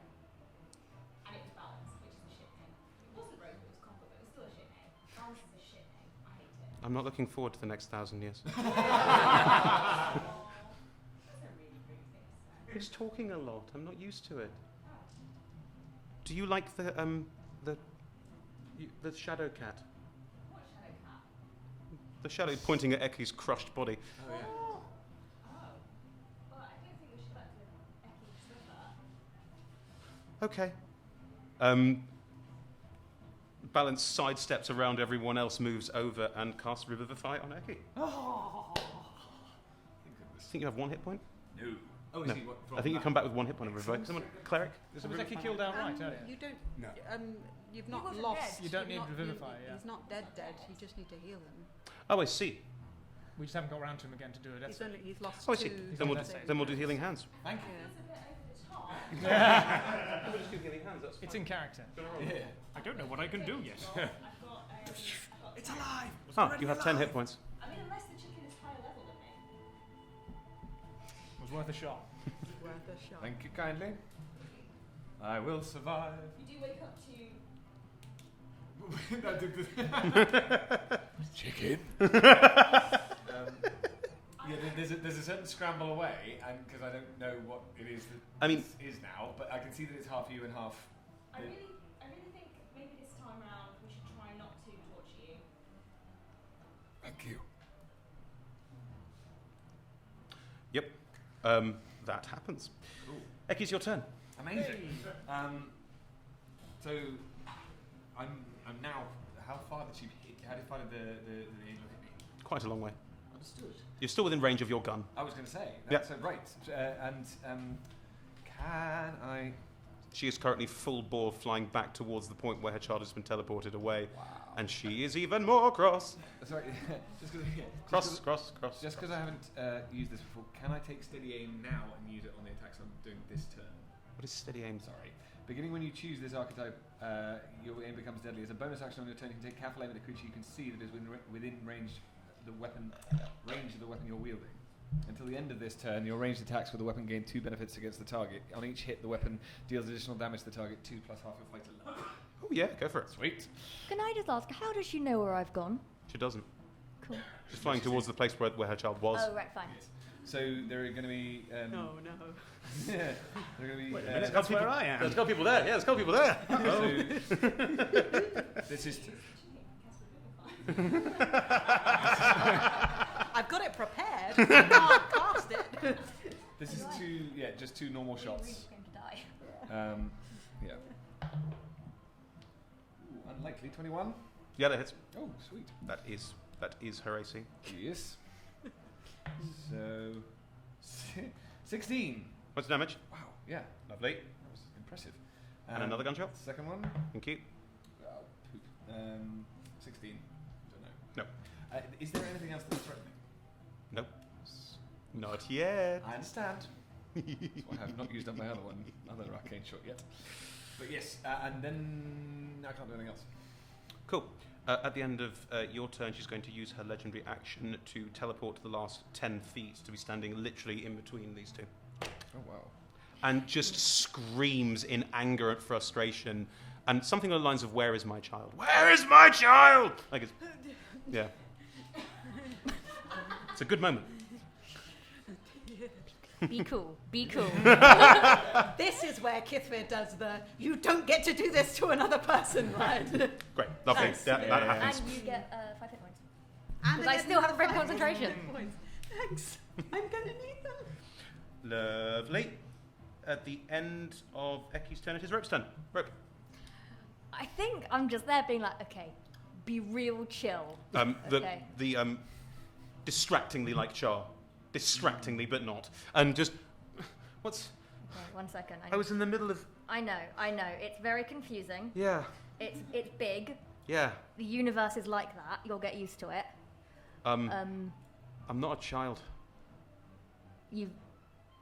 And it was Balance, which is a shit name. It wasn't Rope, it was Copper, but it was still a shit name. Balance is a shit name. I hate it. I'm not looking forward to the next 1,000 years. That's a really rude thing to say. He's talking a lot. I'm not used to it. Do you like the shadow cat? What shadow cat? The shadow pointing at Eki's crushed body. Oh. Well, I don't think we should let Eki suffer. Okay. Balance sidesteps around everyone else, moves over, and casts Revivify on Eki. Oh. I think you have 1 hit point. No. Oh, is No. he what, from I think you that? come back with 1 hit point of revive. Someone, cleric? Is it Was revivify? Eki killed outright earlier? You don't. No. You've He not wasn't lost. dead. You don't You've need not- revivify, yeah. He's not dead. You just need to heal him. Oh, I see. We just haven't got around to him again to do a death save. He's lost. Oh, I see. two Then we'll, death saves. then we'll do healing hands. Thank you. We'll just do healing hands. That's It's in character. Yeah. I don't know what I can do yet. It's alive. Oh, you have 10 hit points. I mean, unless the chicken is higher level than me. It was worth a shot. Worth a shot. Thank you kindly. I will survive. You do wake up to Chicken. Yeah, there's a certain scramble away, and because I don't know what it is that I mean- this is now, but I can see that it's half you and half. I really think maybe this time round we should try not to torture you. Thank you. Yep. That happens. Cool. Eki, it's your turn. Amazing. So I'm now. How far did you hit? How far did the angel hit me? Quite a long way. Understood. You're still within range of your gun. I was going to say. Yep. So right. Can I? She is currently full bore flying back towards the point where her child has been teleported away. Wow. And she is even more cross. Sorry. just Cross. Just because I haven't used this before, can I take steady aim now and use it on the attacks I'm doing this turn? What is steady aim? Sorry. Beginning when you choose this archetype, your aim becomes deadly. As a bonus action on your turn, you can take careful aim at a creature you can see that is within range of the weapon you're wielding. Until the end of this turn, your ranged attacks with the weapon gain 2 benefits against the target. On each hit, the weapon deals additional damage to the target, 2 plus half your fighter level. Oh yeah, go for it. Sweet. Can I just ask, how does she know where I've gone? She doesn't. Cool. She's flying towards the place where her child was. Oh, right, fine. Yes. So there are going to be. No. Yeah. There are going to be. That's where I am. There's a couple people there. Yeah, there's a couple people there. So, this is. I've got it prepared. I can't cast it. This is just 2 normal Really shots. going to die. Yeah. Ooh, unlikely 21. Yeah, that hits. Oh, sweet. That is her AC. Yes. So 16. What's the damage? Wow. Yeah. Lovely. That was impressive. And another gunshot. Second one. Thank you. Oh, poop. 16. Don't know. No. Is there anything else that's threatening? Nope. Not yet. I understand. That's why I have not used up my other arcane shot yet. But yes, and then I can't do anything else. Cool. At the end of your turn, she's going to use her legendary action to teleport to the last 10 feet to be standing literally in between these two. Oh wow. And just screams in anger and frustration. And something along the lines of, "Where is my child? Where is my child?" Like it's, yeah. It's a good moment. Be cool. Be cool. This is where Kithvir does the "you don't get to do this to another person" right? Great. Lovely. Nice. That happens. And you get 5 hit points. And Because I still have a break concentration. Thanks. I'm going to need them. Lovely. At the end of Eki's turn, it is Rope's turn. Rope. I think I'm just there being like, okay, be real chill. Okay. The distractingly like Char. Distractingly, but not. And just, what's... Okay, 1 second. I was in the middle of... I know. It's very confusing. Yeah. It's big. Yeah. The universe is like that. You'll get used to it. I'm not a child.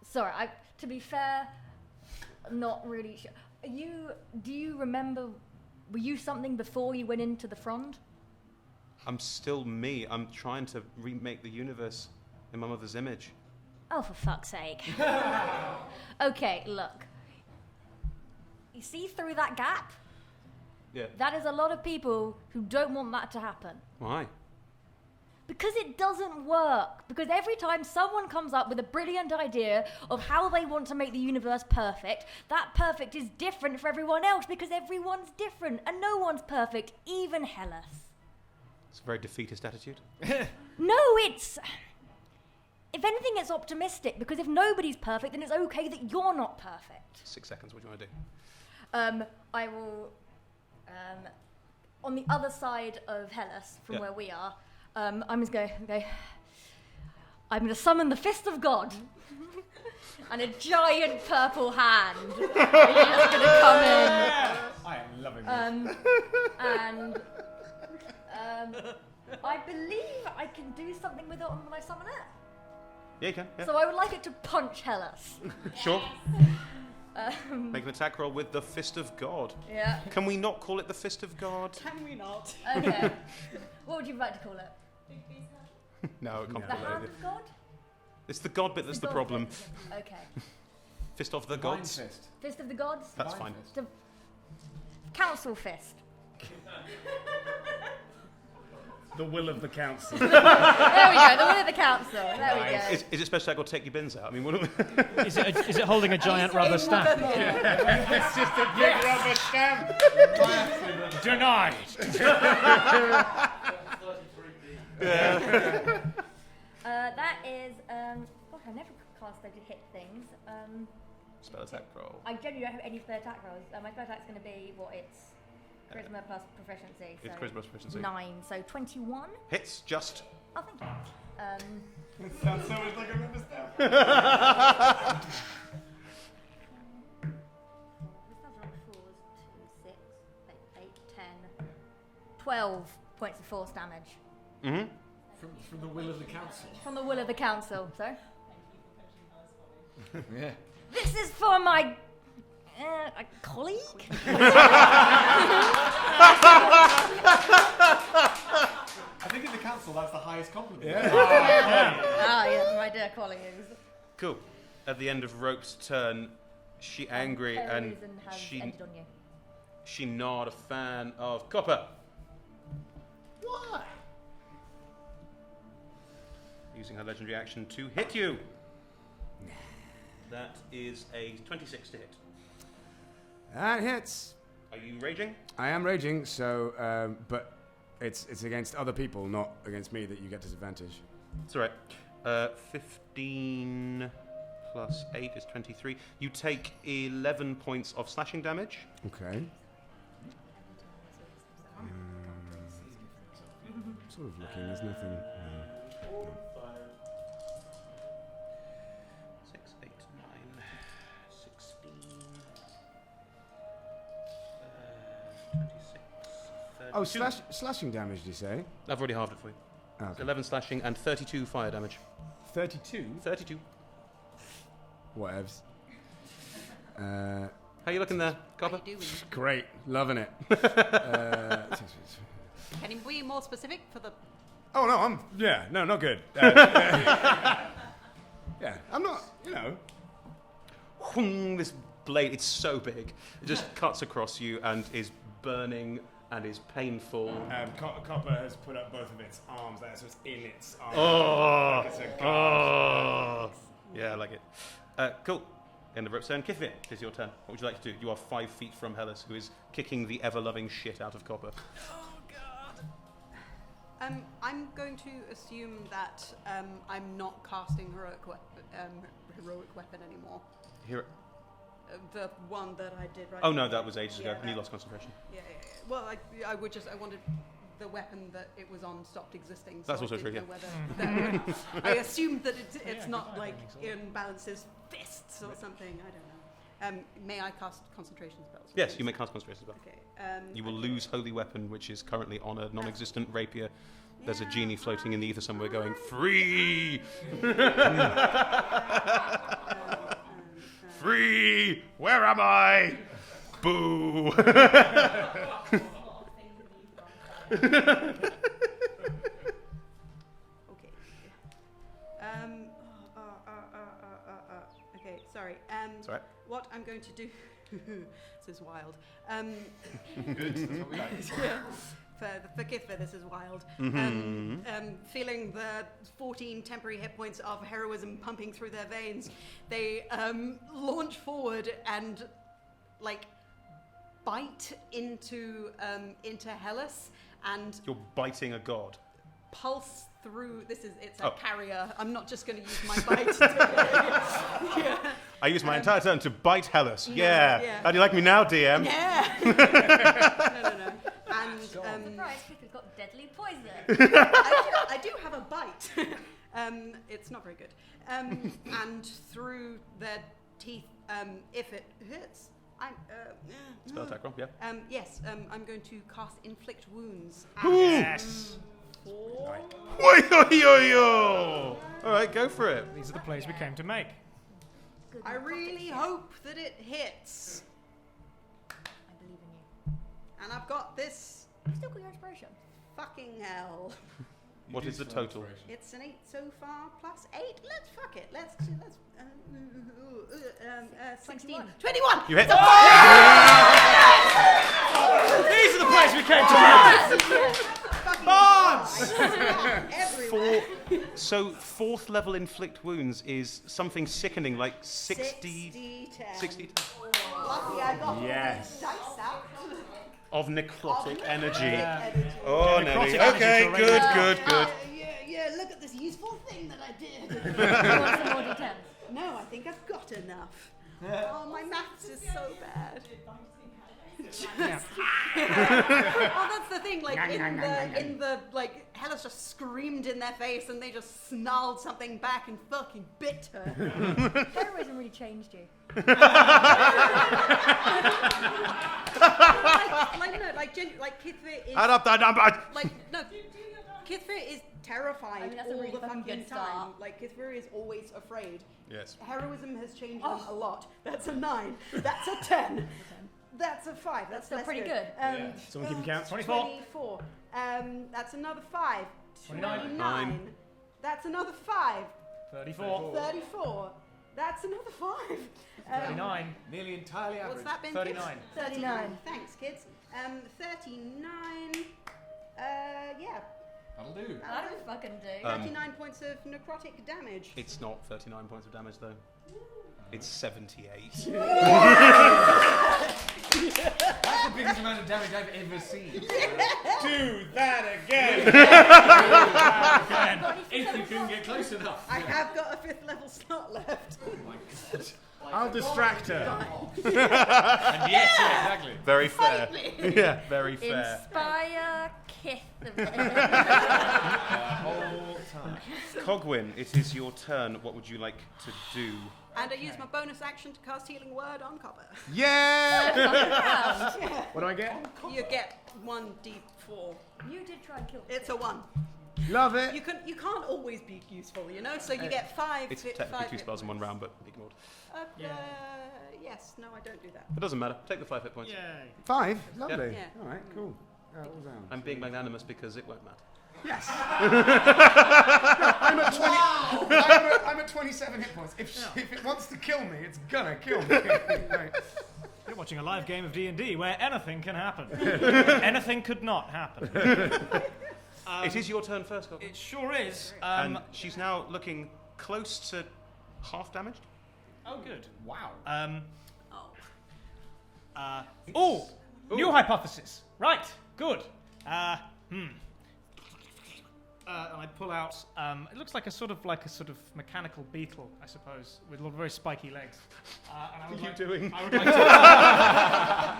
Sorry, to be fair, not really sure. Do you remember, were you something before you went into the front? I'm still me. I'm trying to remake the universe in my mother's image. Oh, for fuck's sake. Okay, look. You see through that gap? Yeah. That is a lot of people who don't want that to happen. Why? Because it doesn't work. Because every time someone comes up with a brilliant idea of how they want to make the universe perfect, that perfect is different for everyone else because everyone's different and no one's perfect, even Hellas. It's a very defeatist attitude. No, it's... If anything, it's optimistic because if nobody's perfect, then it's okay that you're not perfect. 6 seconds, what do you want to do? I will... on the other side of Hellas, from Yeah. where we are, I'm just going to go... I'm going to summon the Fist of God. and a giant purple hand is just going to come in. I am loving this. And I believe I can do something with it when I summon it. Yeah, you can. Yeah. So I would like it to punch Hellas. Sure. Make an attack roll with the Fist of God. Yeah. Can we not call it the Fist of God? Can we not? Okay. What would you like to call it? No, it can't The be Hand that. of God? It's the God bit that's the God problem. bit. Okay. Fist of the Divine Gods. Fist. Fist of the Gods? That's Divine fine. Fist. The Council Fist. The will of the council. There we go, the will of the council. There we go. Is it special attack or take your bins out? I mean, what are we Is it holding a giant rubber stamp? It's just a big rubber stamp. Denied. That is, gosh, I never cast those hit things. spell attack roll? I generally don't have any spell attack rolls. My spell attack's going to be, it's charisma plus proficiency. It's so charisma plus proficiency. 9, so 21. Hits, just. Oh, thank you. It sounds so much like a rubber stamp. This sounds like 4, 2, 6, 8, 10, 12 points of force damage. Mm-hmm. From the will of the council. From the will of the council, so. Yeah. This is for my a colleague? I think in the council that's the highest compliment. Yeah, my dear colleagues. Cool. At the end of Rope's turn, she angry and has she ended on you. she not a fan of Copper. Why? Using her legendary action to hit you. That is a 26 to hit. That hits. Are you raging? I am raging, so but it's against other people, not against me, that you get disadvantage. It's alright. 15 plus 8 is 23. You take 11 points of slashing damage. Okay. Sort of looking, there's nothing. 6, 8, 9, 16, 26, 32. Oh, slashing damage, did you say? I've already halved it for you. Oh, It's okay. 11 slashing and 32 fire damage. 32? 32. Whatevs. How you looking there, Copper? How you doing? Great, loving it. Can you be more specific for the... Oh, no, no, not good. Yeah, I'm not, This blade, it's so big. It just cuts across you and is burning and is painful. Copper has put up both of its arms there, so it's in its arms. Oh, Like it's a guard. Yeah, I like it. Cool. End of Rope's turn. Kithvin, it is your turn. What would you like to do? You are 5 feet from Hellas, who is kicking the ever-loving shit out of Copper. I'm going to assume that I'm not casting heroic weapon anymore. Here. The one that I did right. Oh no, that was ages ago, Yeah, and you that- lost concentration. Yeah. Well, I wanted the weapon that it was on stopped existing. So That's I also didn't true, know whether I assumed that it's not like in Balance's fists or something. I don't know. May I cast concentration spells? Yes, you may cast concentration spell. Okay. You will lose holy weapon, which is currently on a non-existent rapier. There's a genie floating in the ether somewhere going, free! Free! Where am I? Boo! Okay. Okay. Sorry. Sorry. What I'm going to do. This is wild. Good. That's what we like. Yeah. For Kithva, this is wild. Feeling the 14 temporary hit points of heroism pumping through their veins, they launch forward and bite into Hellas and You're biting a god. pulse through. It's a Oh. carrier. I'm not just going to use my bite. Yeah. I used my entire turn to bite Hellas. No, Yeah. yeah. How do you like me now, DM? Yeah. No. And Surprise, Kithva's got deadly poison. I do have a bite. It's not very good. And through their teeth, if it hurts, Spell attack roll, yeah. Yes, I'm going to cast Inflict Wounds. Yes. All right, go for it. These are the plays we came to make. I really hope that it hits. I believe in you. And I've got this. You still got your inspiration. Fucking hell. What is the total? It's an 8 so far, plus 8. Let's fuck it. Let's 16. 21! You hit. These are the plays we came to make. Bards! Everywhere. So 4th level inflict wounds is something sickening, like 60 Lucky I got Yes. dice out. of necrotic energy. Energy. Oh, Yeah, Nelly. necrotic energy Okay, to good, raise good, good. Yeah, look at this useful thing that I did. You want some more d10s? No, I think I've got enough. Oh, my maths is so bad. Oh, that's the thing. Like in the like, Hellas just screamed in their face, and they just snarled something back and fucking bit her. Heroism really changed you. Kithra is Add up that number. Kithra is terrified I mean, that's a all really the fucking fucking good time. start. Like Kithra is always afraid. Yes. Heroism has changed them a lot. That's a 9. That's a 10. That's a 5. That's still less pretty good. good. Someone keeping count? 24. That's another 5. 29. That's another 5. 34. 34. That's another 5. 39. Nearly entirely average. What's that been? 39. 39. Thanks, kids. 39. Yeah. That'll do. That'll fucking do. 39 points of necrotic damage. It's not 39 points of damage, though. It's 78. That's the biggest amount of damage I've ever seen. Do that again. If you can get close enough. I have got a 5th level slot left. Oh my god. I'll distract her. And yes, yeah, exactly. Very fair. Finally. Yeah, very fair. Inspire Kith. Whole time. Cogwin, it is your turn. What would you like to do? And I use my bonus action to cast Healing Word on Copper. Yeah! What do I get? You get 1d4. You did try and kill It's a 1. Love it. You can't always be useful, you know. So you get 5. It's hit- technically 5 2 hit spells in points. one round, but ignored. Yes. No, I don't do that. It doesn't matter. Take the 5 hit points. Yay. 5? Lovely. Yeah. All right, cool. All down. I'm being magnanimous because it won't matter. Yes. I'm at 20. I'm at 27 hit points. If it wants to kill me, it's gonna kill me. Right. You're watching a live game of D&D where anything can happen. Anything could not happen. It is your turn first, Cogwin. It sure is. And she's now looking close to half damaged. Oh, good. Wow. New hypothesis. Right. Good. And I pull out. It looks like a sort of mechanical beetle, I suppose, with very spiky legs. And I would What are you like, doing? I would like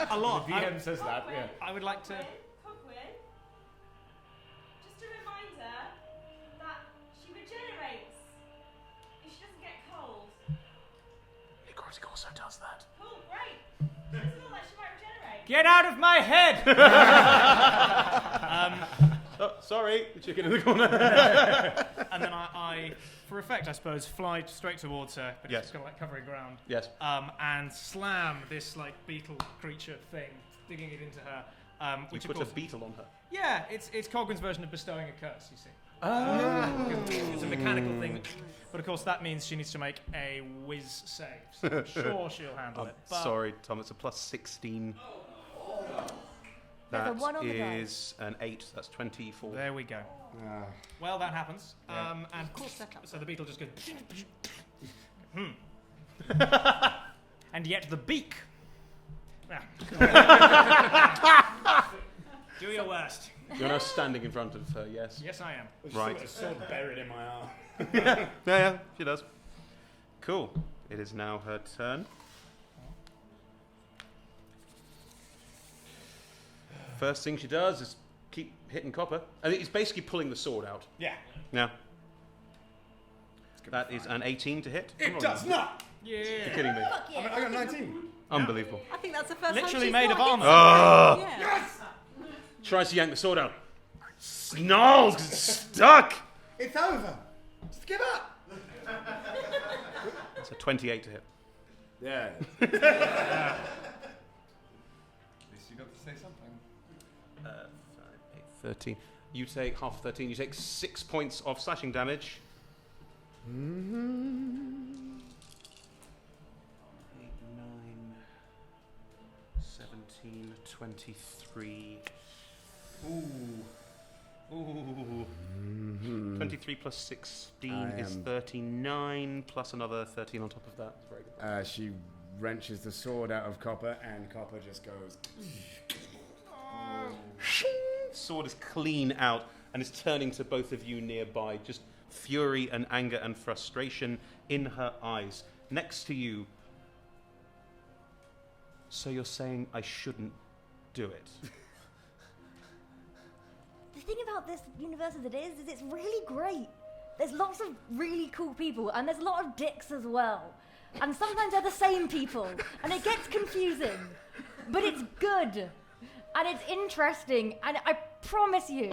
to. A lot. The VM says that, yeah. I would like to. Cogwin, just a reminder that she regenerates if she doesn't get cold. Necrotic also does that. Cool, great. Doesn't look like she might regenerate. Get out of my head! Oh, sorry, the chicken in the corner. And then I, for effect, I suppose, fly straight towards her, but Yes. it's kind of like covering ground. Yes. And slam this like beetle creature thing, digging it into her. Which You of put a course, beetle on her. yeah, it's Cogwin's version of bestowing a curse. You see, it's a Oh. mechanical thing, but of course that means she needs to make a whiz save. So I'm sure she'll handle it. But Sorry, Tom, it's a plus 16. There's a That 1 on the is an 8. That's 24. there we go. Well, that happens. And Of course, that counts. so the beetle just goes. And yet the beak. Ah. Do your worst. You're now standing in front of her, yes? Yes, I am. Right. A sword buried in my arm. Yeah, she does. Cool. It is now her turn. First thing she does is keep hitting Copper. I think it's basically pulling the sword out. Yeah. Now, That is an 18 to hit. It does not! You're kidding me. Fuck yeah. I got 19. Unbelievable. I think that's the first time Literally she's made not of hit armor. someone. Yeah. Yes! Tries to yank the sword out. Snarls 'cause it's stuck. It's over. Just give up. It's a 28 to hit. Yeah. At least you got to say something. 5, 8, 13. You take half of 13. You take 6 points of slashing damage. 8, 9, 17, 23. Ooh. 23 plus 16 is 39, plus another 13 on top of that. Very good. She wrenches the sword out of Copper, and Copper just goes... Sword is clean out and is turning to both of you nearby. Just fury and anger and frustration in her eyes. Next to you. So you're saying I shouldn't do it? The thing about this universe as it is it's really great. There's lots of really cool people, and there's a lot of dicks as well. And sometimes they're the same people, and it gets confusing. But it's good, and it's interesting, and I promise you,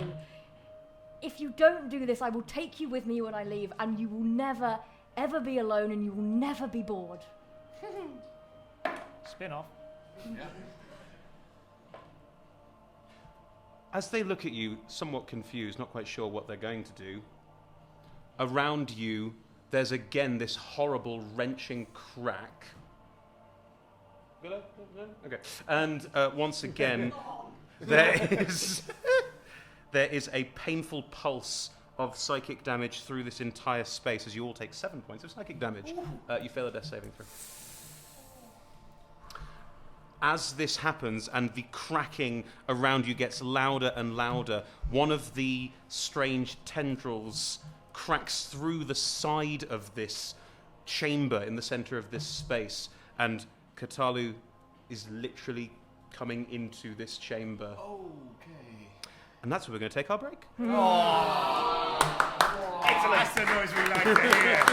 if you don't do this, I will take you with me when I leave, and you will never, ever be alone, and you will never be bored. Spin-off. Yeah. As they look at you, somewhat confused, not quite sure what they're going to do, around you, there's again this horrible, wrenching crack. Okay. And once again, there is a painful pulse of psychic damage through this entire space as you all take 7 points of psychic damage. You fail a death saving throw. As this happens and the cracking around you gets louder and louder, one of the strange tendrils cracks through the side of this chamber in the center of this space, and Katalu is literally coming into this chamber. Okay. And that's where we're going to take our break. That's the noise we like to hear.